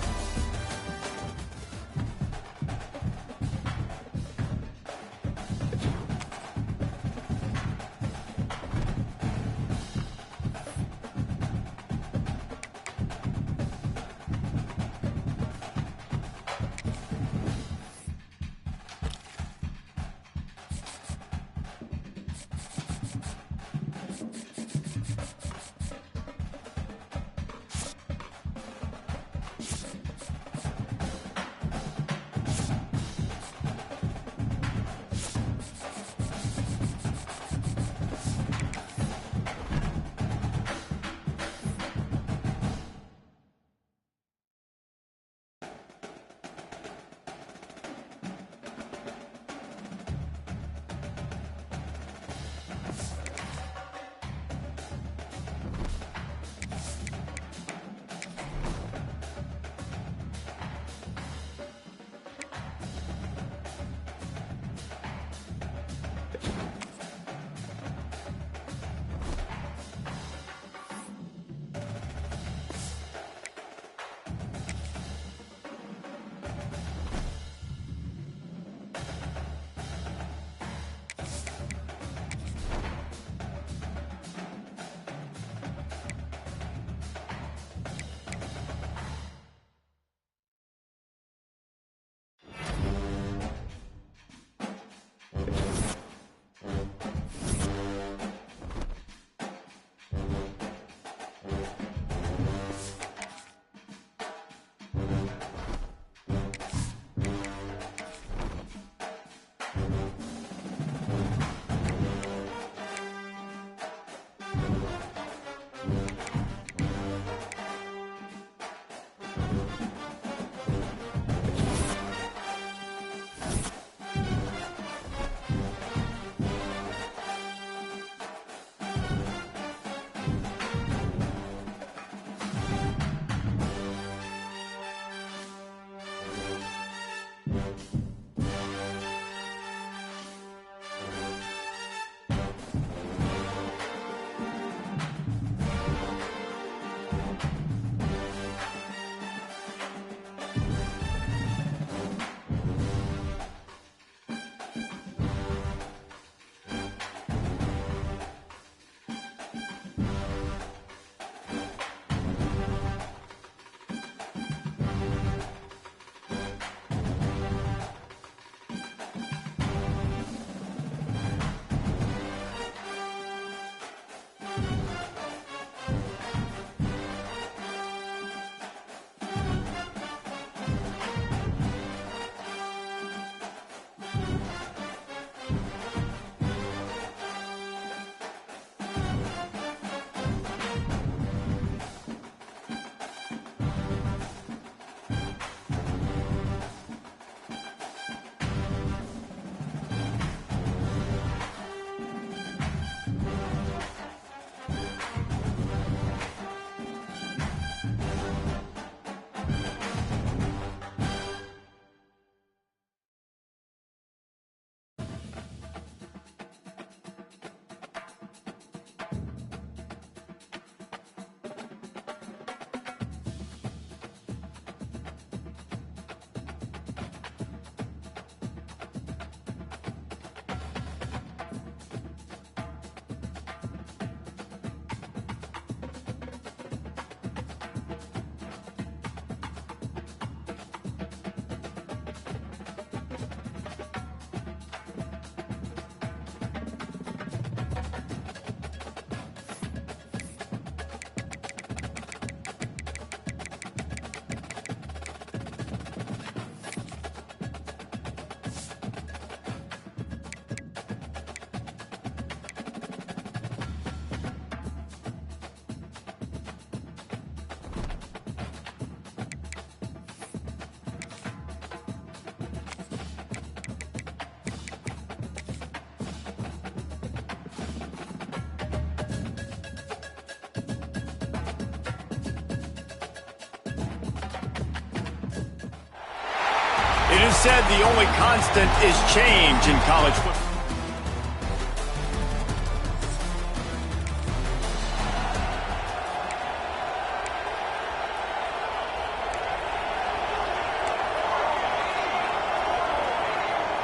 said the only constant is change in college football.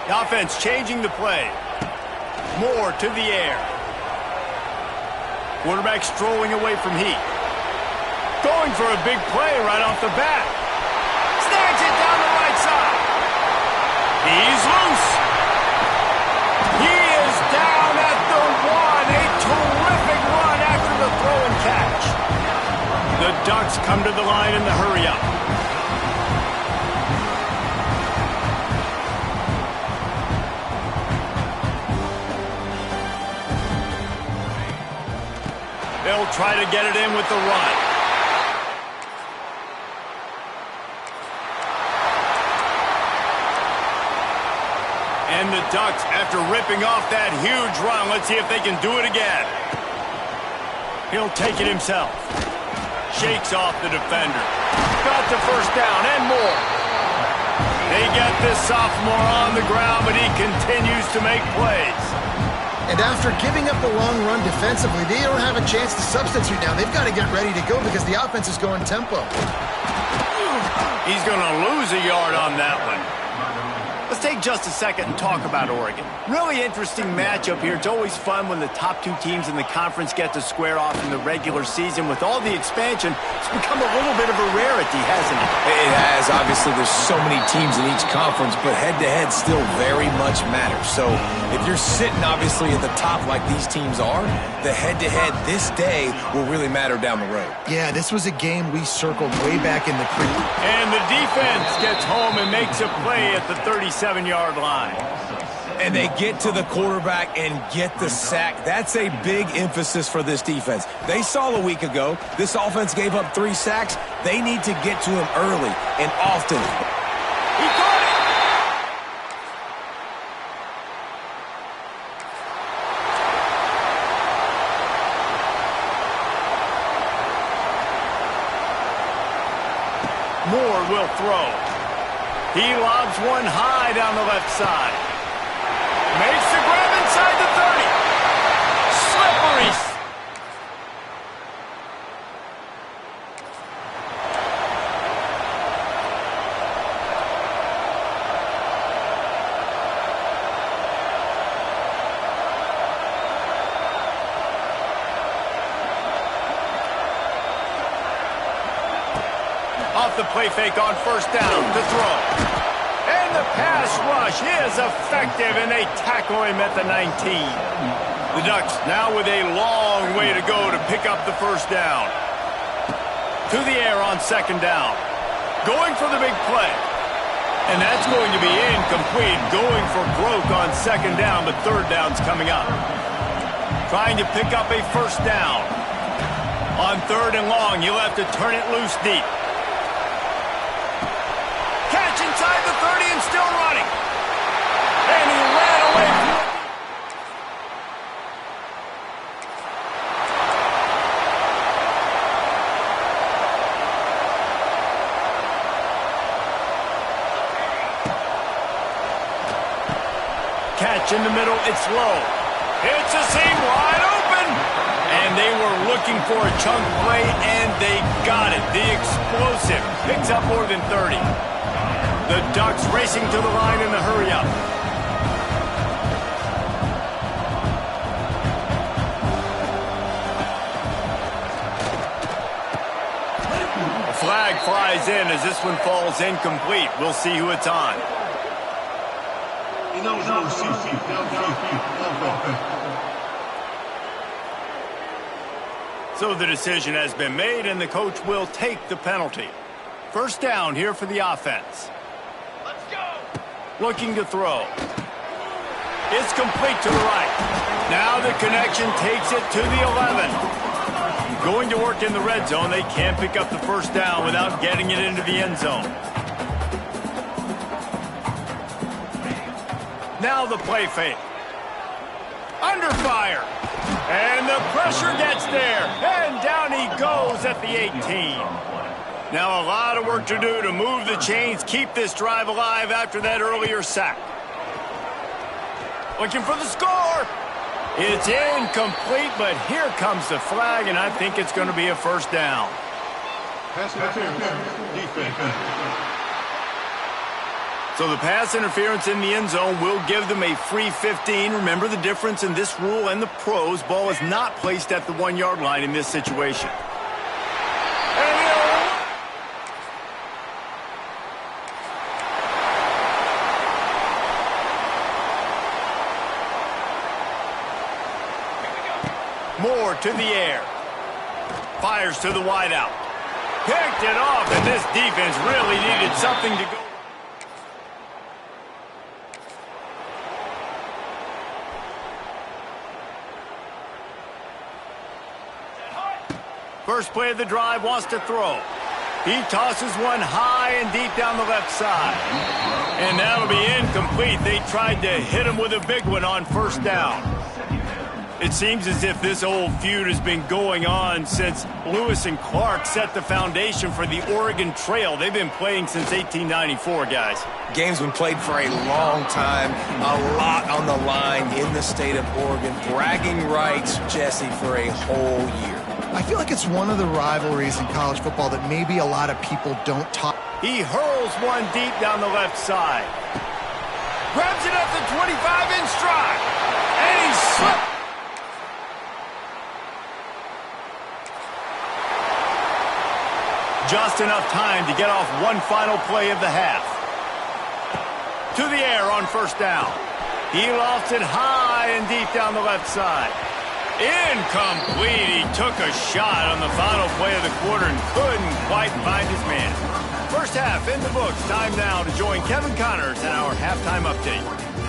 The offense changing the play. Moore to the air. Quarterback strolling away from heat. Going for a big play right off the bat. Snags it down the right side. He's loose. He is down at the 1. A terrific run after the throw and catch. The Ducks come to the line in the hurry-up. They'll try to get it in with the run. And the Ducks, after ripping off that huge run, let's see if they can do it again. He'll take it himself. Shakes off the defender. Got the first down and more. They get this sophomore on the ground, but he continues to make plays. And after giving up the long run defensively, they don't have a chance to substitute now. They've got to get ready to go because the offense is going tempo. He's going to lose a yard on that one. Let's take just a second and talk about Oregon. Really interesting matchup here. It's always fun when the top two teams in the conference get to square off in the regular season. With all the expansion, it's become a little bit of a rarity, hasn't it? It has. Obviously, there's so many teams in each conference, but head-to-head still very much matters. So if you're sitting, obviously, at the top like these teams are, the head-to-head this day will really matter down the road. Yeah, this was a game we circled way back in the preview. And the defense gets home and makes a play at the 37-yard line. And they get to the quarterback and get the sack. That's a big emphasis for this defense. They saw a week ago, this offense gave up 3 sacks. They need to get to him early and often. He caught it! Moore will throw. He lobs one high down the left side. Makes the grab inside the 30. Slippery. Off the play fake on first down to throw. And the pass rush is effective, and they tackle him at the 19. The Ducks now with a long way to go to pick up the first down. To the air on second down. Going for the big play. And that's going to be incomplete. Going for broke on second down, but third down's coming up. Trying to pick up a first down. On third and long, you'll have to turn it loose deep. Catch inside the 30 and still running. And he ran away. Catch in the middle, it's low. It's a seam wide open. And they were looking for a chunk play, and they got it. The explosive picks up more than 30. The Ducks racing to the line in the hurry-up. A flag flies in as this one falls incomplete. We'll see who it's on. So the decision has been made, and the coach will take the penalty. First down here for the offense. Looking to throw. It's complete to the right. Now the connection takes it to the 11. Going to work in the red zone. They can't pick up the first down without getting it into the end zone. Now the play fake. Under fire. And the pressure gets there. And down he goes at the 18. Now a lot of work to do to move the chains, keep this drive alive after that earlier sack. Looking for the score. It's incomplete, but here comes the flag, and I think it's going to be a first down. So the pass interference in the end zone will give them a free 15. Remember the difference in this rule and the pros. Ball is not placed at the 1-yard line in this situation. Moore to the air. Fires to the wideout. Picked it off, and this defense really needed something to go. First play of the drive, wants to throw. He tosses one high and deep down the left side. And that'll be incomplete. They tried to hit him with a big one on first down. It seems as if this old feud has been going on since Lewis and Clark set the foundation for the Oregon Trail. They've been playing since 1894, guys. Game's been played for a long time, a lot on the line in the state of Oregon. Bragging rights, Jesse, for a whole year. I feel like it's one of the rivalries in college football that maybe a lot of people don't talk. He hurls one deep down the left side. Grabs it at the 25 in stride. And he slipped. Just enough time to get off one final play of the half. To the air on first down. He lofts it high and deep down the left side. Incomplete. He took a shot on the final play of the quarter and couldn't quite find his man. First half in the books. Time now to join Kevin Connors in our halftime update.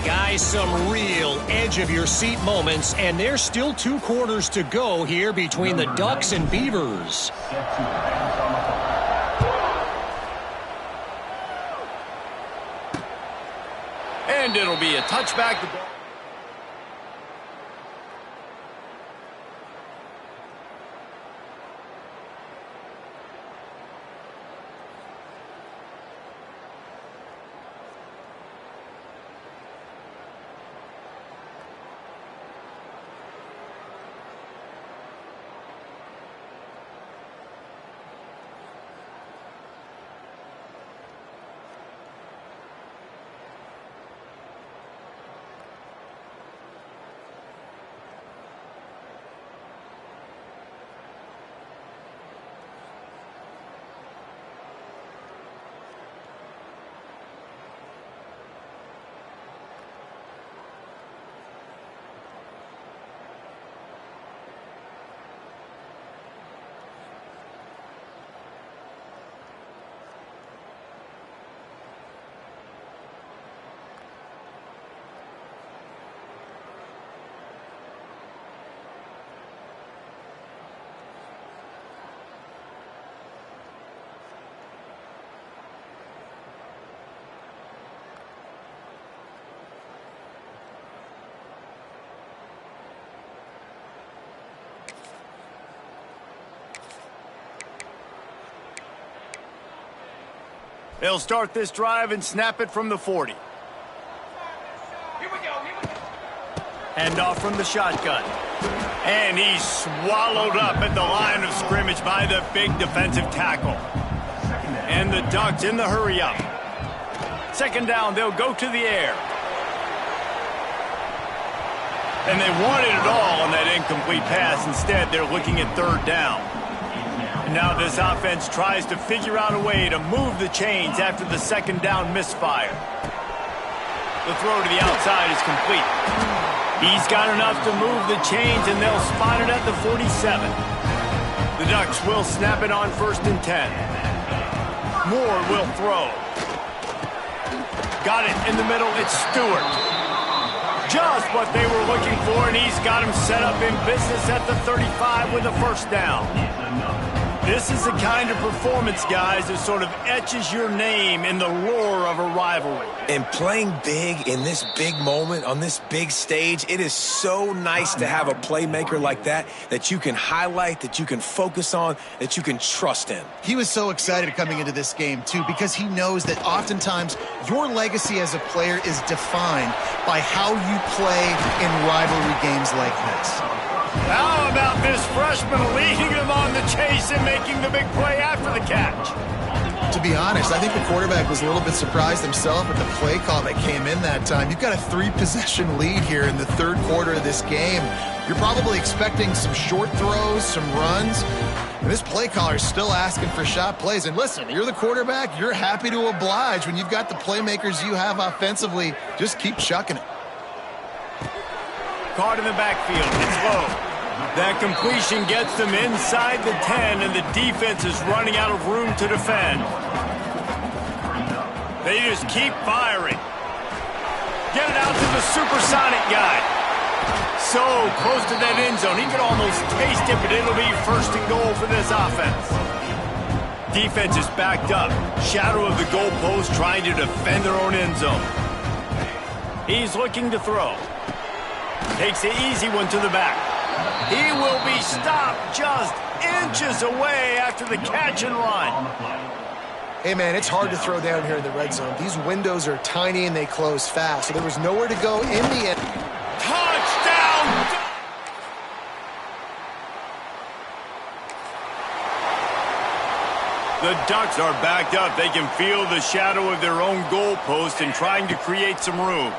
Guys, some real edge-of-your-seat moments, and there's still 2 quarters to go here between the Ducks and Beavers. And it'll be a touchback. They'll start this drive and snap it from the 40. Hand off from the shotgun. And he's swallowed up at the line of scrimmage by the big defensive tackle. And the Ducks in the hurry up. Second down, they'll go to the air. And they wanted it all on that incomplete pass. Instead, they're looking at third down. And now this offense tries to figure out a way to move the chains after the second down misfire. The throw to the outside is complete. He's got enough to move the chains, and they'll spot it at the 47. The Ducks will snap it on 1st and 10. Moore will throw. Got it in the middle. It's Stewart. Just what they were looking for, and he's got him set up in business at the 35 with a first down. This is the kind of performance, guys, that sort of etches your name in the lore of a rivalry. And playing big in this big moment, on this big stage, it is so nice to have a playmaker like that that you can highlight, that you can focus on, that you can trust in. He was so excited coming into this game, too, because he knows that oftentimes your legacy as a player is defined by how you play in rivalry games like this. How about this freshman leading them on the chase and making the big play after the catch? To be honest, I think the quarterback was a little bit surprised himself at the play call that came in that time. You've got a 3-possession lead here in the third quarter of this game. You're probably expecting some short throws, some runs. And this play caller is still asking for shot plays. And listen, you're the quarterback. You're happy to oblige when you've got the playmakers you have offensively. Just keep chucking it. Caught in the backfield. It's low. That completion gets them inside the 10, and the defense is running out of room to defend. They just keep firing. Get it out to the supersonic guy. So close to that end zone. He could almost taste it, but it'll be first and goal for this offense. Defense is backed up. Shadow of the goalpost trying to defend their own end zone. He's looking to throw. Takes the easy one to the back. He will be stopped just inches away after the catch and run. Hey, man, it's hard to throw down here in the red zone. These windows are tiny and they close fast, so there was nowhere to go in the end. Touchdown! The Ducks are backed up. They can feel the shadow of their own goalpost and trying to create some room.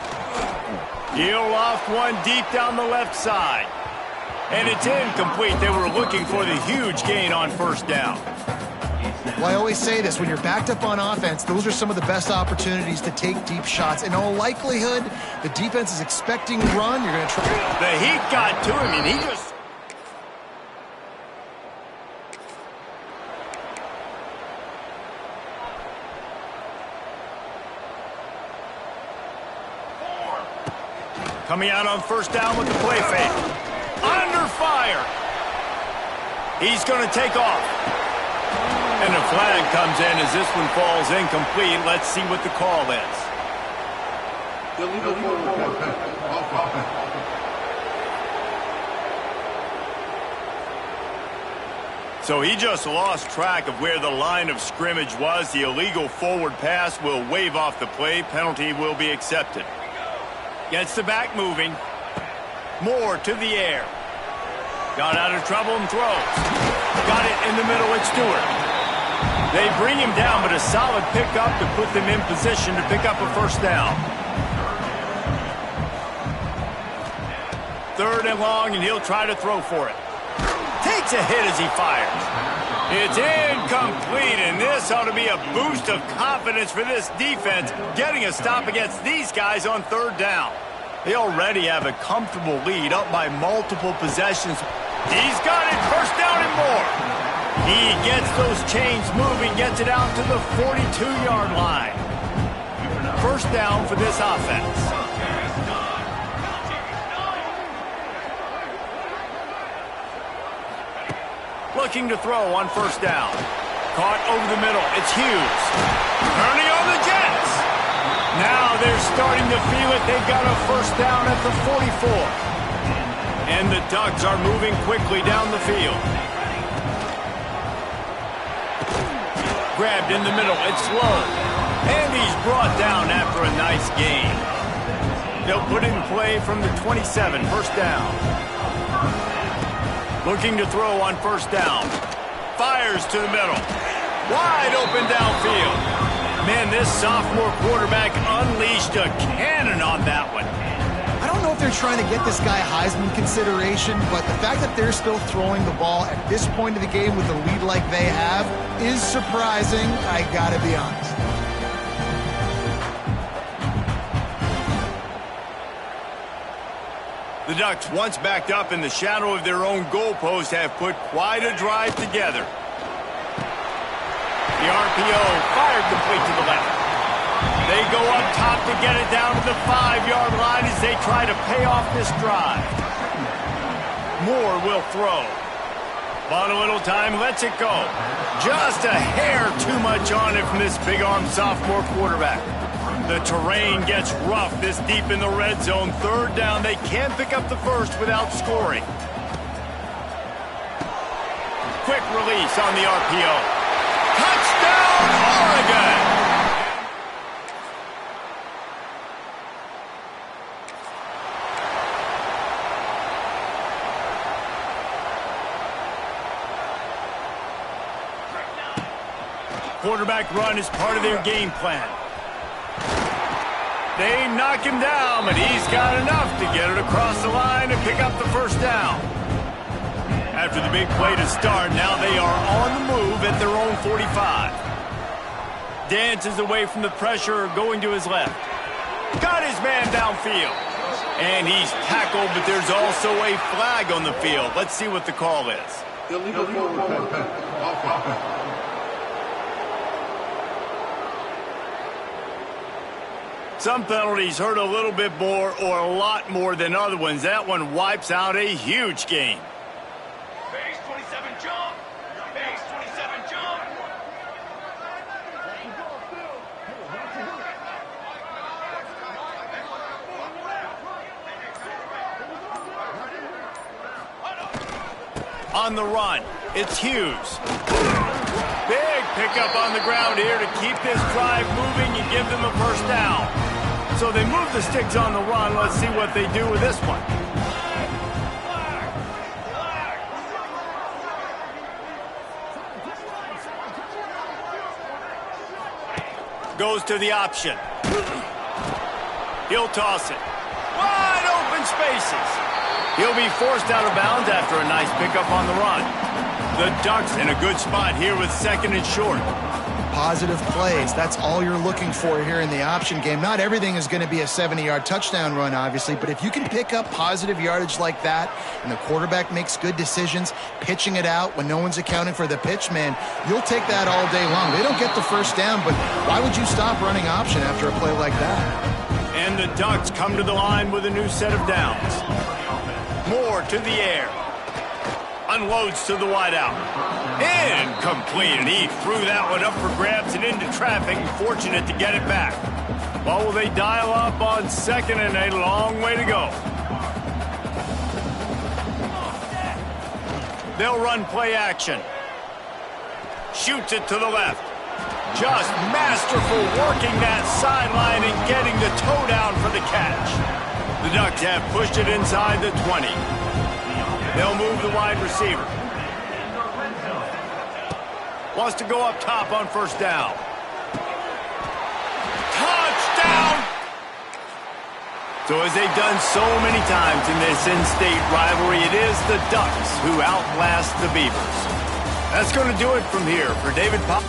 He'll loft one deep down the left side. And it's incomplete. They were looking for the huge gain on first down. Well, I always say this, when you're backed up on offense, those are some of the best opportunities to take deep shots. In all likelihood, the defense is expecting run. You're going to try. The heat got to him, and he just... Coming out on first down with the play fake. Under fire. He's going to take off. And the flag comes in as this one falls incomplete. Let's see what the call is. So he just lost track of where the line of scrimmage was. The illegal forward pass will wave off the play. Penalty will be accepted. Gets the back moving. Moore to the air. Got out of trouble and throws. Got it in the middle with Stewart. They bring him down, but a solid pickup to put them in position to pick up a first down. Third and long, and he'll try to throw for it. Takes a hit as he fires. It's incomplete, and this ought to be a boost of confidence for this defense, getting a stop against these guys on third down. They already have a comfortable lead, up by multiple possessions. He's got it, first down and more. He gets those chains moving, gets it out to the 42-yard line. First down for this offense. Looking to throw on first down. Caught over the middle. It's Hughes. Turning on the Jets. Now they're starting to feel it. They've got a first down at the 44. And the Ducks are moving quickly down the field. Grabbed in the middle. It's low. And he's brought down after a nice gain. They'll put in play from the 27. First down. Looking to throw on first down. Fires to the middle. Wide open downfield. Man, this sophomore quarterback unleashed a cannon on that one. I don't know if they're trying to get this guy Heisman consideration, but the fact that they're still throwing the ball at this point of the game with a lead like they have is surprising, I gotta be honest. The Ducks, once backed up in the shadow of their own goalpost, have put quite a drive together. The RPO fired complete to the left. They go up top to get it down to the 5-yard line as they try to pay off this drive. Moore will throw. Bought a little time, lets it go. Just a hair too much on it from this big-armed sophomore quarterback. The terrain gets rough this deep in the red zone. Third down, they can't pick up the first without scoring. Quick release on the RPO. Touchdown, Oregon! Quarterback run is part of their game plan. They knock him down, but he's got enough to get it across the line and pick up the first down. After the big play to start, now they are on the move at their own 45. Dances away from the pressure, going to his left. Got his man downfield. And he's tackled, but there's also a flag on the field. Let's see what the call is. Illegal forward offense. Some penalties hurt a little bit more or a lot more than other ones. That one wipes out a huge game. Base 27 jump. Base 27 jump. On the run, it's Hughes. Big pickup on the ground here to keep this drive moving and give them a first down. So they move the sticks on the run. Let's see what they do with this one. Goes to the option. He'll toss it. Wide open spaces. He'll be forced out of bounds after a nice pickup on the run. The Ducks in a good spot here with second and short. Positive plays. That's all you're looking for here in the option game. Not everything is going to be a 70-yard touchdown run, obviously, but if you can pick up positive yardage like that and the quarterback makes good decisions, pitching it out when no one's accounting for the pitch, man, you'll take that all day long. They don't get the first down, but why would you stop running option after a play like that? And the Ducks come to the line with a new set of downs. Moore to the air. Unloads to the wideout. Incomplete, and he threw that one up for grabs and into traffic. Fortunate to get it back. Well, will they dial up on second and a long way to go? They'll run play action. Shoots it to the left. Just masterful working that sideline and getting the toe down for the catch. The Ducks have pushed it inside the 20. They'll move the wide receiver. Wants to go up top on first down. Touchdown! So as they've done so many times in this in-state rivalry, it is the Ducks who outlast the Beavers. That's going to do it from here for David Pop.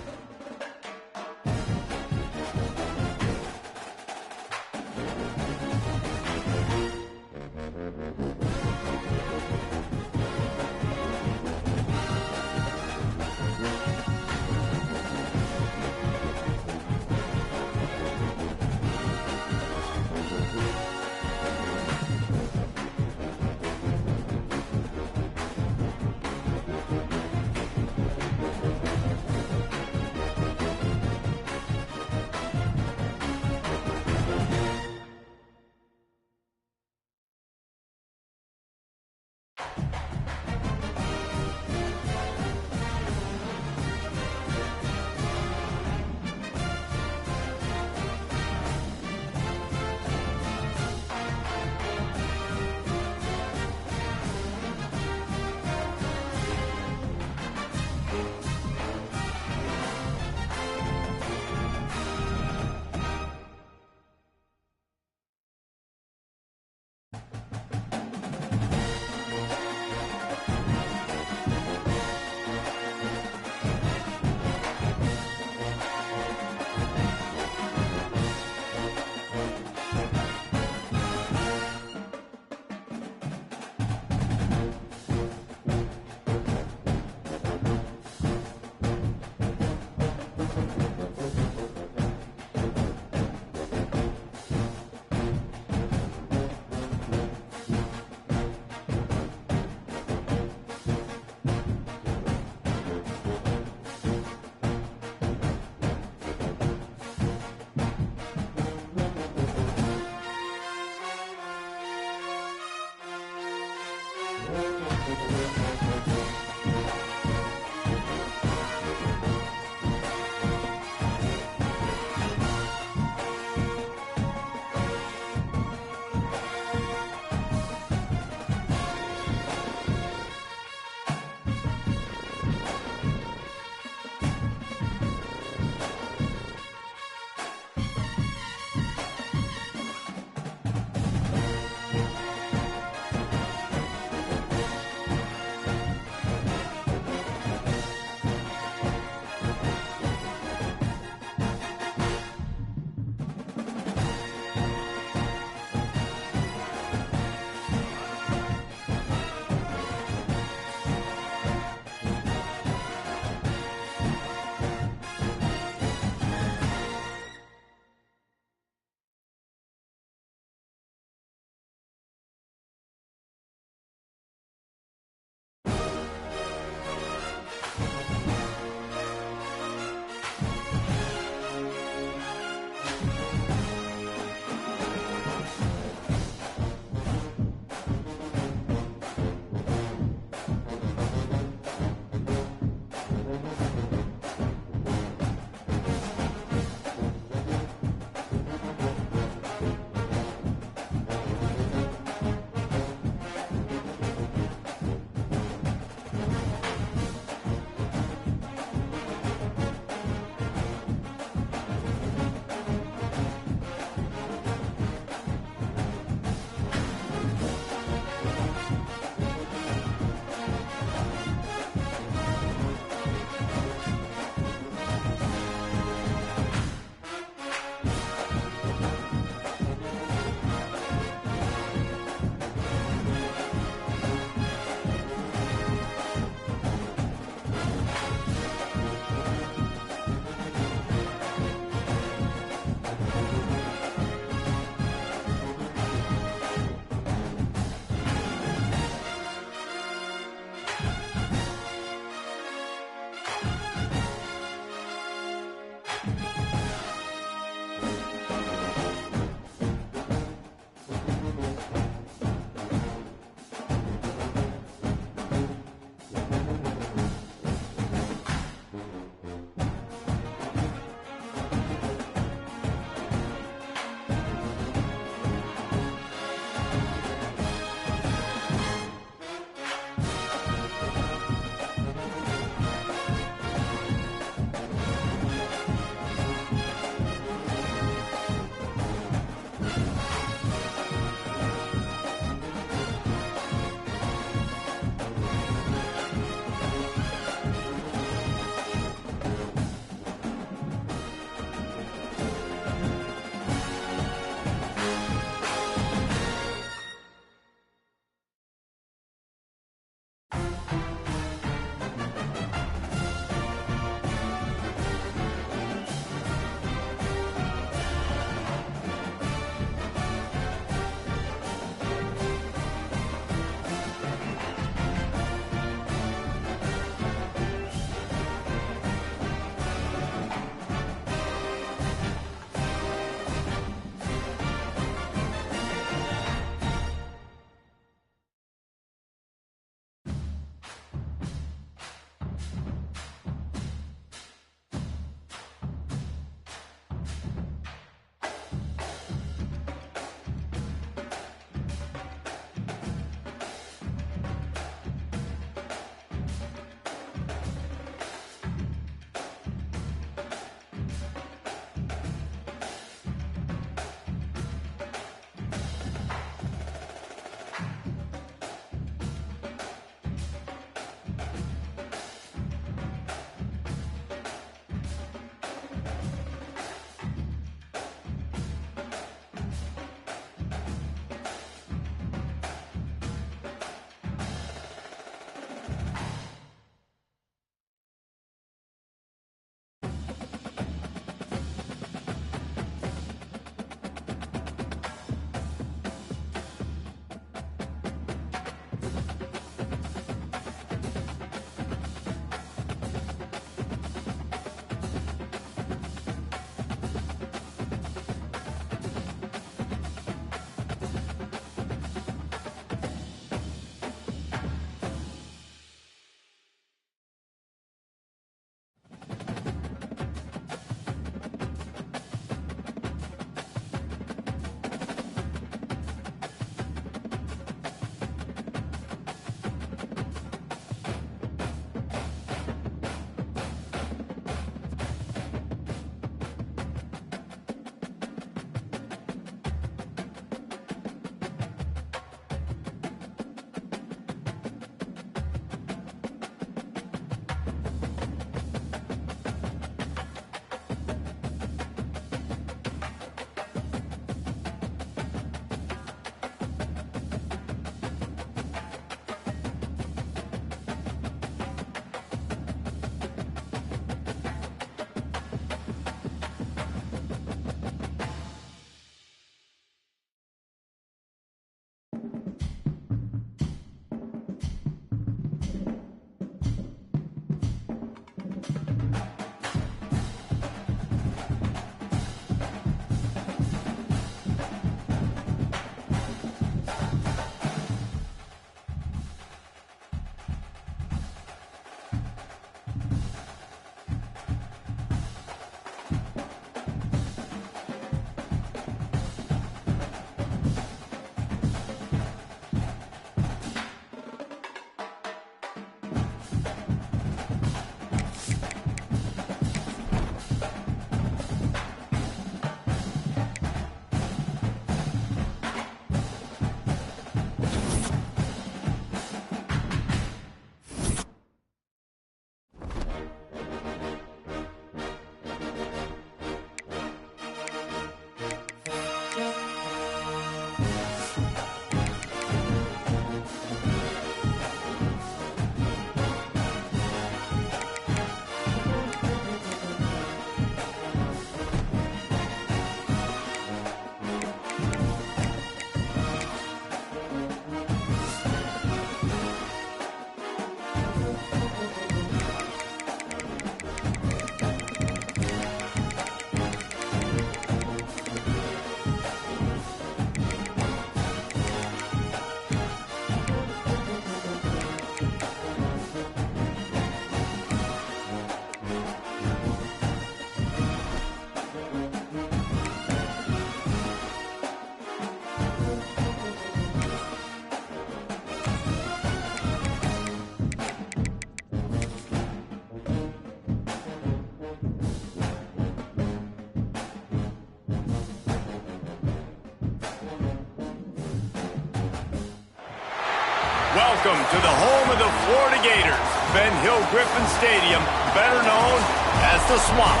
Welcome to the home of the Florida Gators, Ben Hill Griffin Stadium, better known as the Swamp.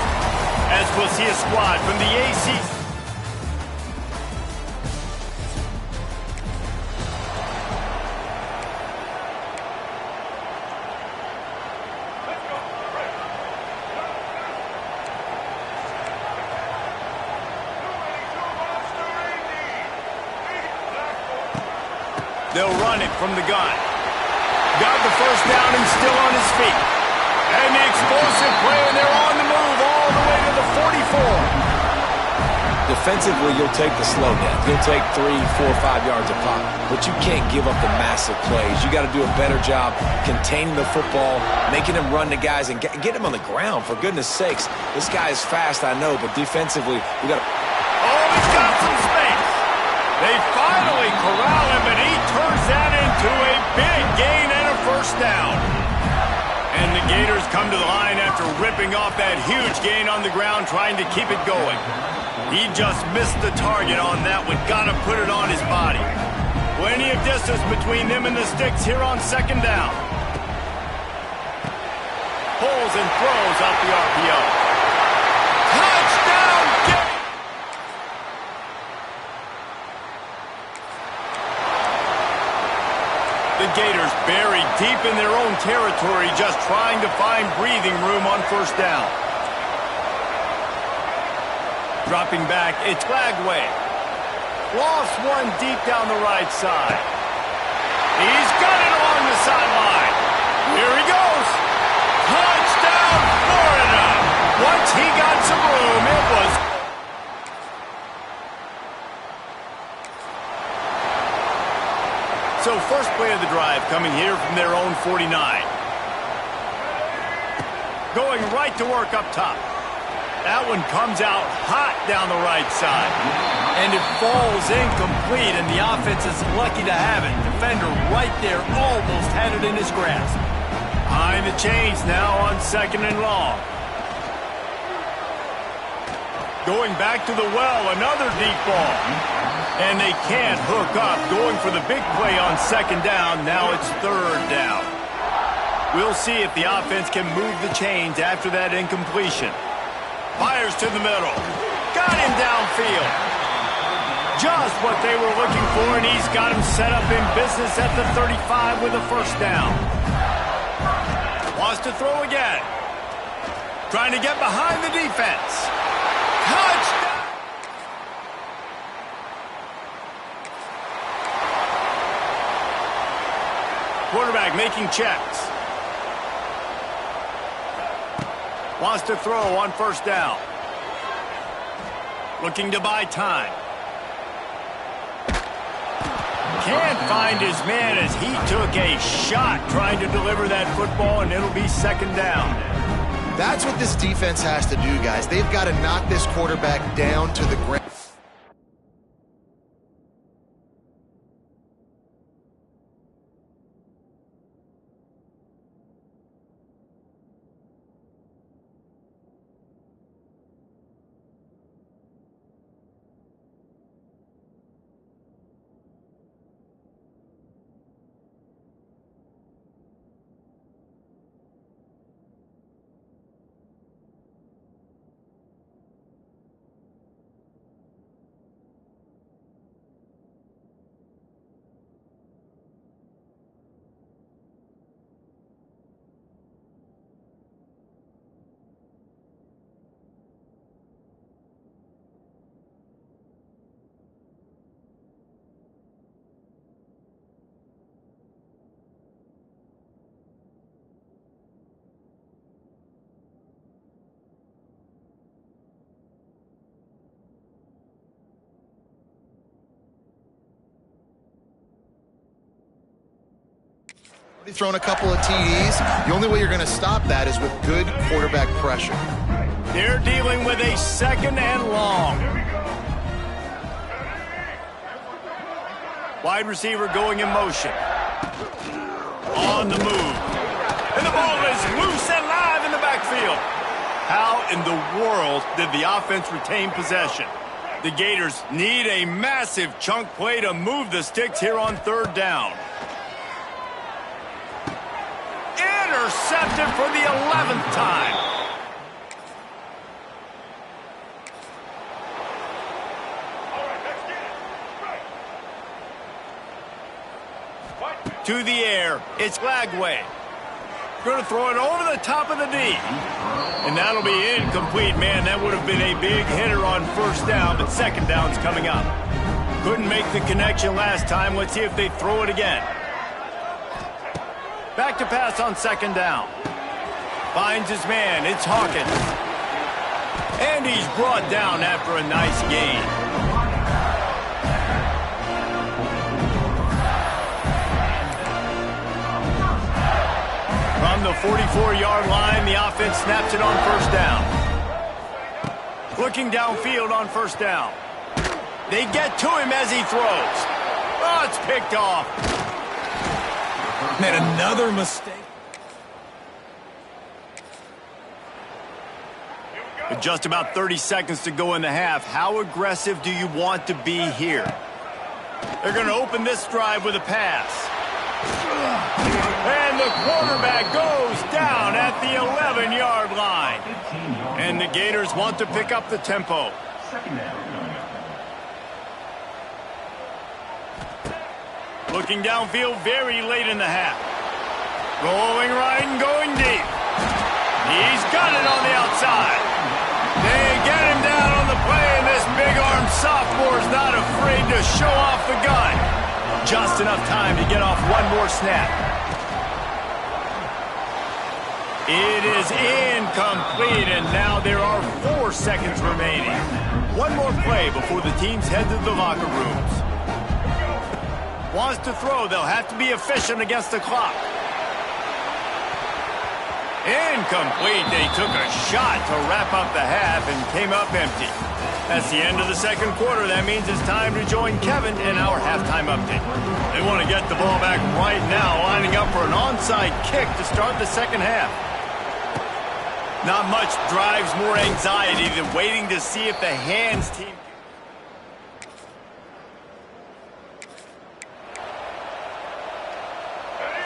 As we'll see a squad from the ACC. They'll run it from the gun. Got the first down and still on his feet. And the explosive play, and they're on the move all the way to the 44. Defensively, you'll take the slow down. You'll take 3, 4, 5 yards a pop, but you can't give up the massive plays. You got to do a better job containing the football, making him run the guys, and get him on the ground, for goodness sakes. This guy is fast, I know, but defensively, we got to... Oh, he's got some space. They finally corral him, and he turns that into a big gain and a first down. And the Gators come to the line after ripping off that huge gain on the ground, trying to keep it going. He just missed the target on that one. Got to put it on his body. Plenty of distance between them and the sticks here on second down. Pulls and throws out the RPO. Touchdown, Gators! The Gators buried deep in their own territory, just trying to find breathing room on first down. Dropping back, it's Lagway. Lost one deep down the right side. He's got it along the sideline. Here he goes. Touchdown, Florida. Once he got some room, it was... So first play of the drive coming here from their own 49. Going right to work up top. That one comes out hot down the right side. And it falls incomplete, and the offense is lucky to have it. Defender right there almost had it in his grasp. Behind the chains now on second and long. Going back to the well, another deep ball. And they can't hook up, going for the big play on second down. Now it's third down. We'll see if the offense can move the chains after that incompletion. Fires to the middle. Got him downfield. Just what they were looking for, and he's got him set up in business at the 35 with a first down. Wants to throw again. Trying to get behind the defense. Touchdown! Quarterback making checks. Wants to throw on first down. Looking to buy time. Can't find his man as he took a shot trying to deliver that football, and it'll be second down. That's what this defense has to do, guys. They've got to knock this quarterback down to the ground. Thrown a couple of TDs. The only way you're going to stop that is with good quarterback pressure. They're dealing with a second and long. Wide receiver going in motion. On the move. And the ball is loose and live in the backfield. How in the world did the offense retain possession? The Gators need a massive chunk play to move the sticks here on third down. intercepted for the 11th time. To the air, it's Lagway. Going to throw it over the top of the D. And that'll be incomplete, man. That would have been a big hitter on first down, but second down's coming up. Couldn't make the connection last time. Let's see if they throw it again. Back to pass on second down. Finds his man. It's Hawkins. And he's brought down after a nice gain. From the 44-yard line, the offense snaps it on first down. Looking downfield on first down. They get to him as he throws. Oh, it's picked off. Man, another mistake. With just about 30 seconds to go in the half, how aggressive do you want to be here? They're going to open this drive with a pass. And the quarterback goes down at the 11-yard line. And the Gators want to pick up the tempo. Looking downfield very late in the half. Rolling right and going deep. He's got it on the outside. They get him down on the play, and this big-armed sophomore's not afraid to show off the gun. Just enough time to get off one more snap. It is incomplete, and now there are 4 seconds remaining. One more play before the teams head to the locker rooms. Wants to throw. They'll have to be efficient against the clock. Incomplete. They took a shot to wrap up the half and came up empty. That's the end of the second quarter. That means it's time to join Kevin in our halftime update. They want to get the ball back right now, lining up for an onside kick to start the second half. Not much drives more anxiety than waiting to see if the hands team...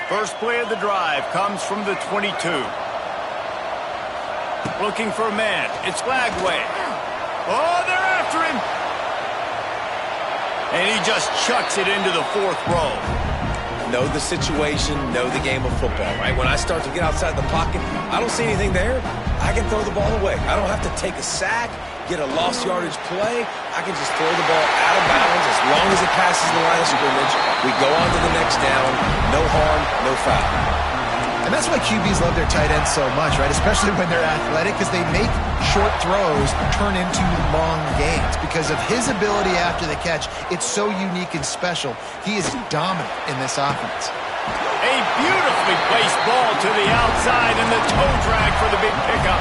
First play of the drive comes from the 22. Looking for a man. It's Lagway. Oh, they're after him. And he just chucks it into the 4th row. Know the situation, know the game of football, right? When I start to get outside the pocket, I don't see anything there. I can throw the ball away. I don't have to take a sack, get a lost yardage play. I can just throw the ball out of bounds as long as it passes the line of scrimmage. We go on to the next down. No harm, no foul. And that's why QBs love their tight ends so much, right? Especially when they're athletic, because they make short throws turn into long gains. Because of his ability after the catch, it's so unique and special. He is dominant in this offense. A beautifully placed ball to the outside and the toe drag for the big pickup.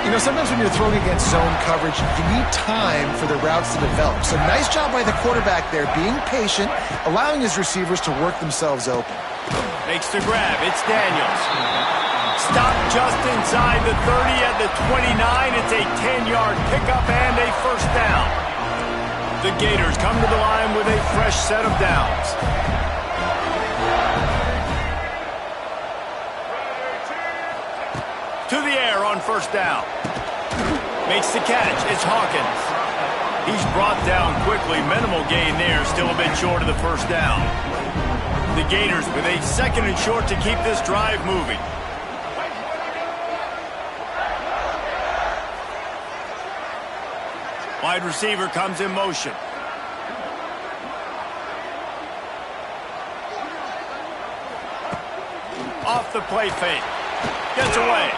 You know, sometimes when you're throwing against zone coverage, you need time for the routes to develop. So nice job by the quarterback there, being patient, allowing his receivers to work themselves open. Makes the grab. It's Daniels. Stopped just inside the 30 at the 29. It's a 10-yard pickup and a first down. The Gators come to the line with a fresh set of downs. To the air on first down. Makes the catch. It's Hawkins. He's brought down quickly. Minimal gain there. Still a bit short of the first down. The Gators with a second and short to keep this drive moving. Wide receiver comes in motion. Off the play fake. Gets away.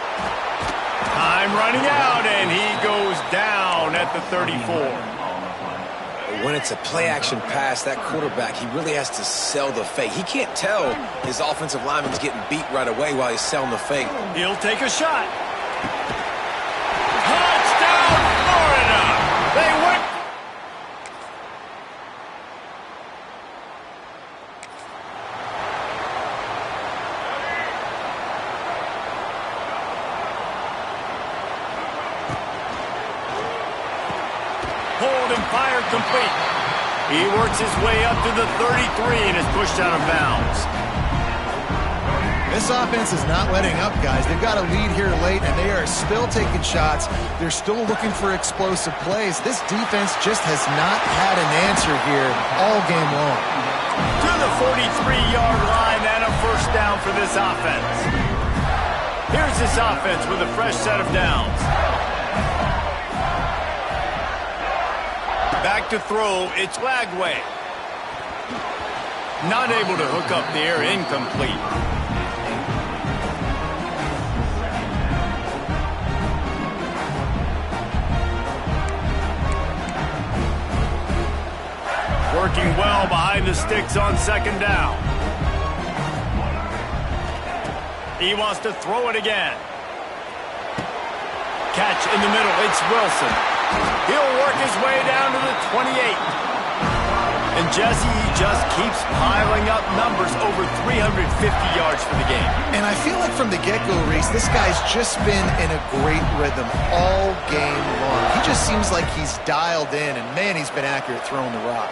Time running out, and he goes down at the 34. When it's a play-action pass, that quarterback, he really has to sell the fake. He can't tell his offensive lineman's getting beat right away while he's selling the fake. He'll take a shot. Touchdown, Florida! They went... Hold and fire complete. He works his way up to the 33 and is pushed out of bounds. This offense is not letting up, guys. They've got a lead here late, and they are still taking shots. They're still looking for explosive plays. This defense just has not had an answer here all game long. To the 43-yard line and a first down for this offense. Here's this offense with a fresh set of downs. Back to throw, it's Lagway. Not able to hook up there, incomplete. Working well behind the sticks on second down. He wants to throw it again. Catch in the middle, it's Wilson. He'll work his way down to the 28. And Jesse, he just keeps piling up numbers, over 350 yards for the game. And I feel like from the get-go, Reese, this guy's just been in a great rhythm all game long. He just seems like he's dialed in, and man, he's been accurate throwing the rock.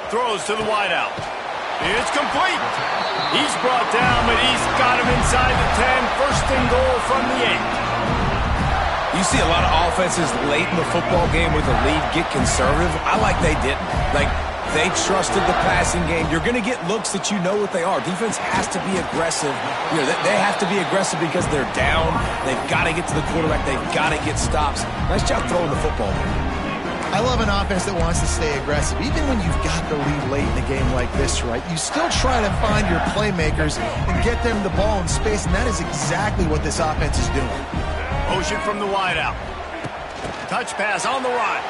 Throws to the wideout. It's complete. He's brought down, but he's got him inside the 10. First and goal from the 8. You see a lot of offenses late in the football game with a lead get conservative. I like they didn't. Like, they trusted the passing game. You're going to get looks that you know what they are. Defense has to be aggressive. You know, they have to be aggressive because they're down. They've got to get to the quarterback. They've got to get stops. Nice job throwing the football there. I love an offense that wants to stay aggressive. Even when you've got the lead late in the game like this, right, you still try to find your playmakers and get them the ball in space, and that is exactly what this offense is doing. Motion from the wideout. Touch pass on the right.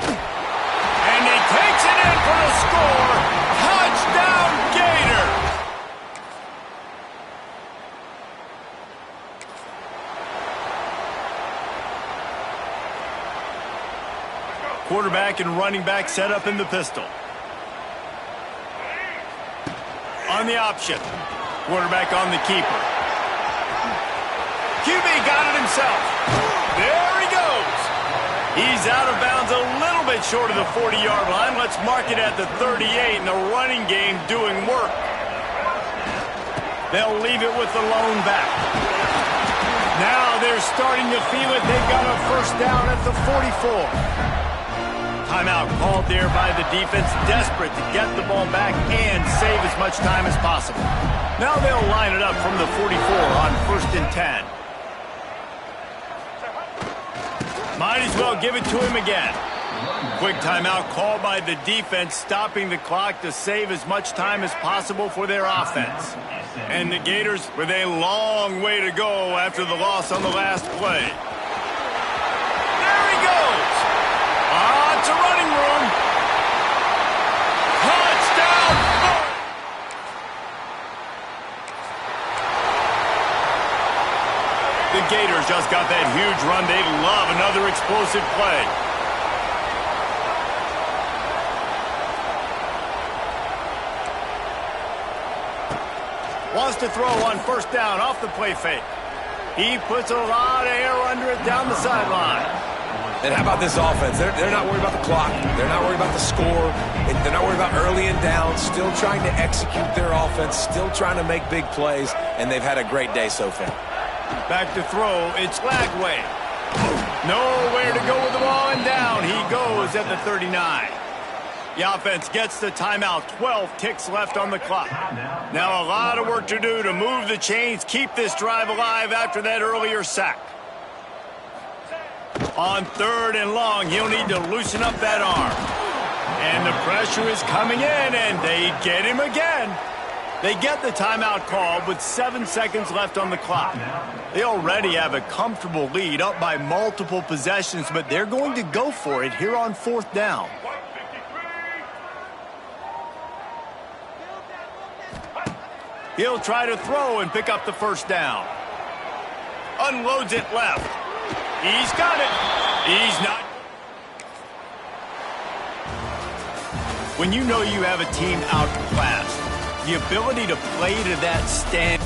And he takes it in for the score. Touchdown, Gator! Quarterback and running back set up in the pistol. On the option. Quarterback on the keeper. QB got it himself. There he goes. He's out of bounds a little bit short of the 40-yard line. Let's mark it at the 38, and the running game doing work. They'll leave it with the lone back. Now they're starting to feel it. They've got a first down at the 44. Timeout called there by the defense, desperate to get the ball back and save as much time as possible. Now they'll line it up from the 44 on 1st and 10. Might as well give it to him again. Quick timeout called by the defense, stopping the clock to save as much time as possible for their offense. And the Gators with a long way to go after the loss on the last play. There he goes. It's a running room. Touchdown! The Gators just got that huge run. They love another explosive play. Wants to throw on first down off the play fake. He puts a lot of air under it down the sideline. And how about this offense? They're not worried about the clock. They're not worried about the score. They're not worried about early and down. Still trying to execute their offense. Still trying to make big plays. And they've had a great day so far. Back to throw. It's Lagway. Nowhere to go with the ball, and down he goes at the 39. The offense gets the timeout. 12 ticks left on the clock. Now a lot of work to do to move the chains, keep this drive alive after that earlier sack. On 3rd and long, he'll need to loosen up that arm. And the pressure is coming in, and they get him again. They get the timeout called with 7 seconds left on the clock. They already have a comfortable lead, up by multiple possessions, but they're going to go for it here on 4th down. He'll try to throw and pick up the first down. Unloads it left. He's got it. He's not. When you know you have a team outclassed, the ability to play to that stand.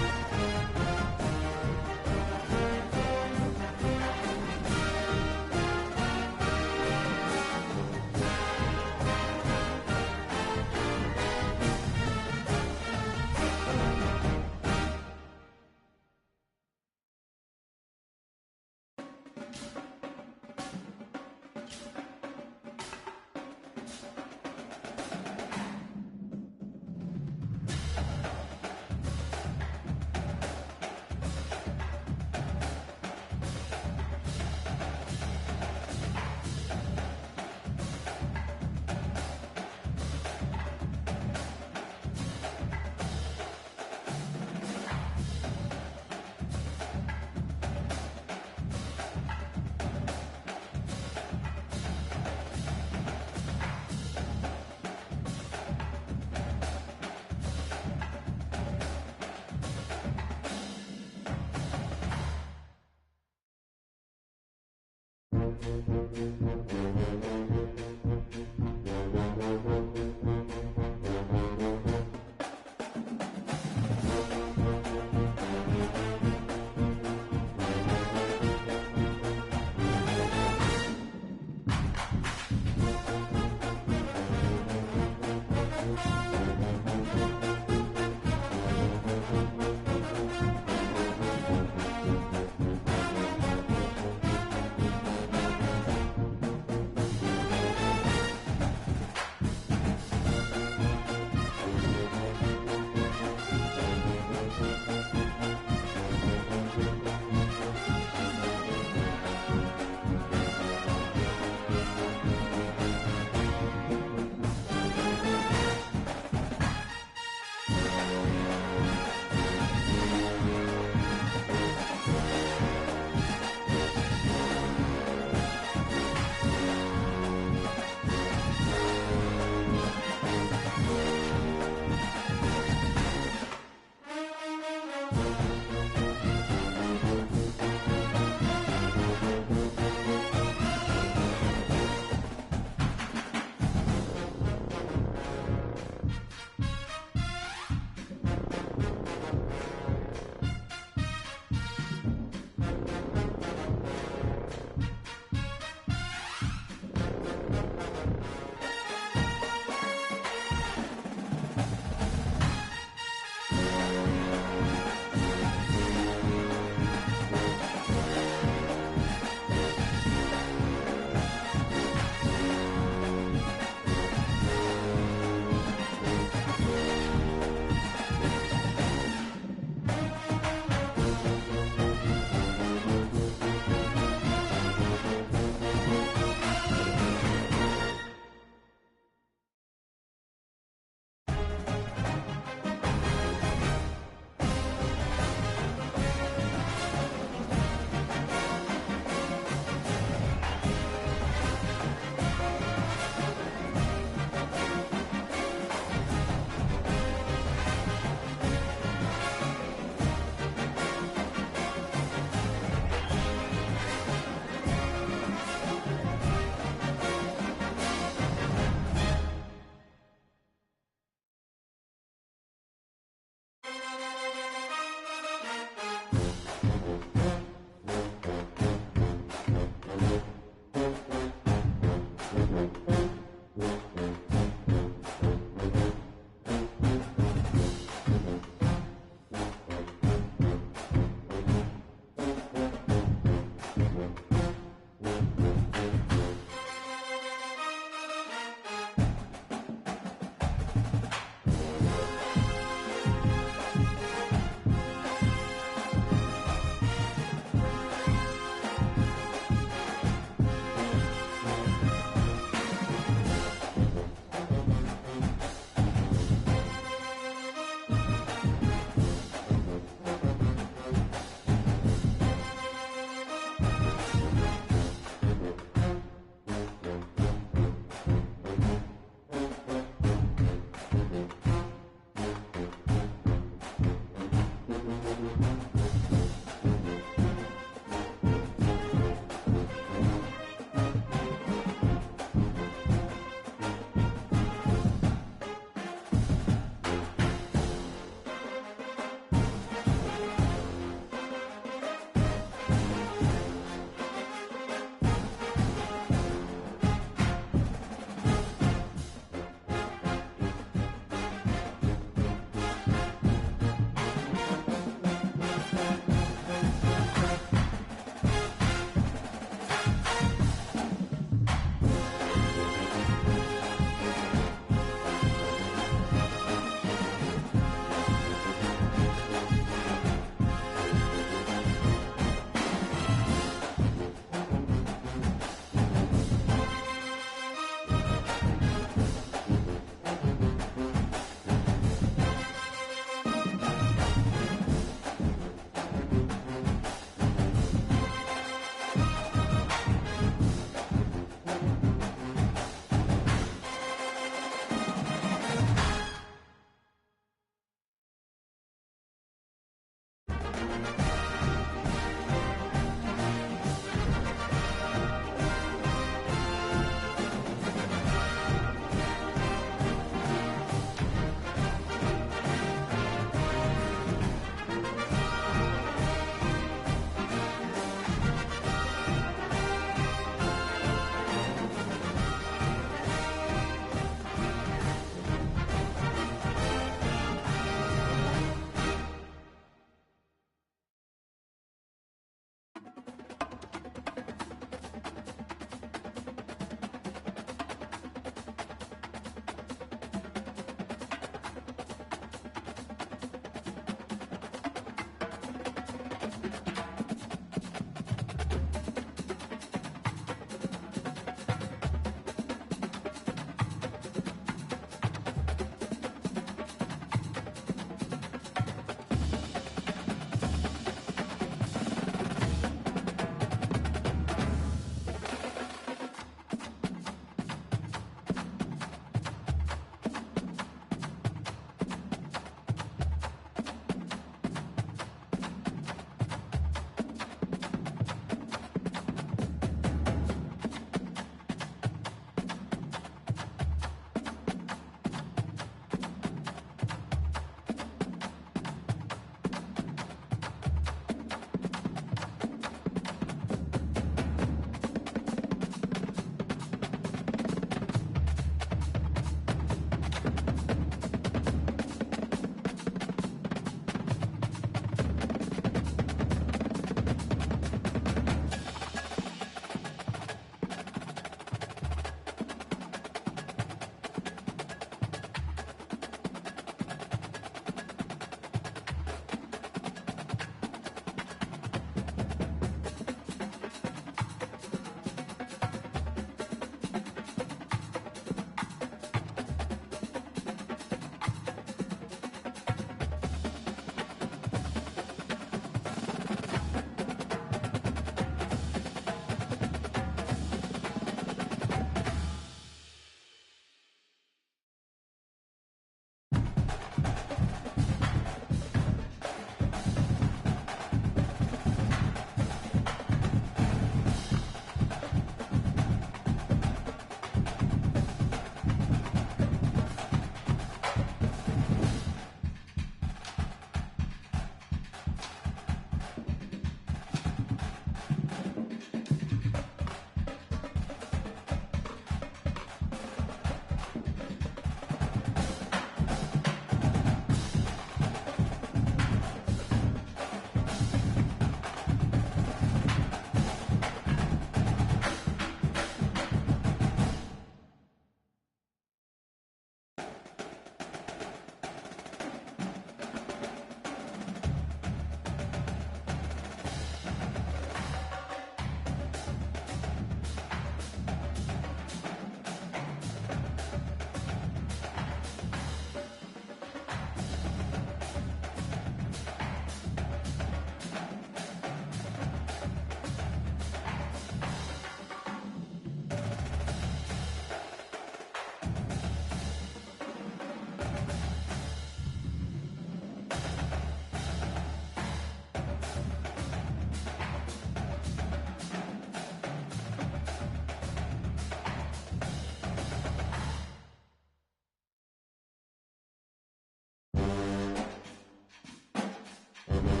pass.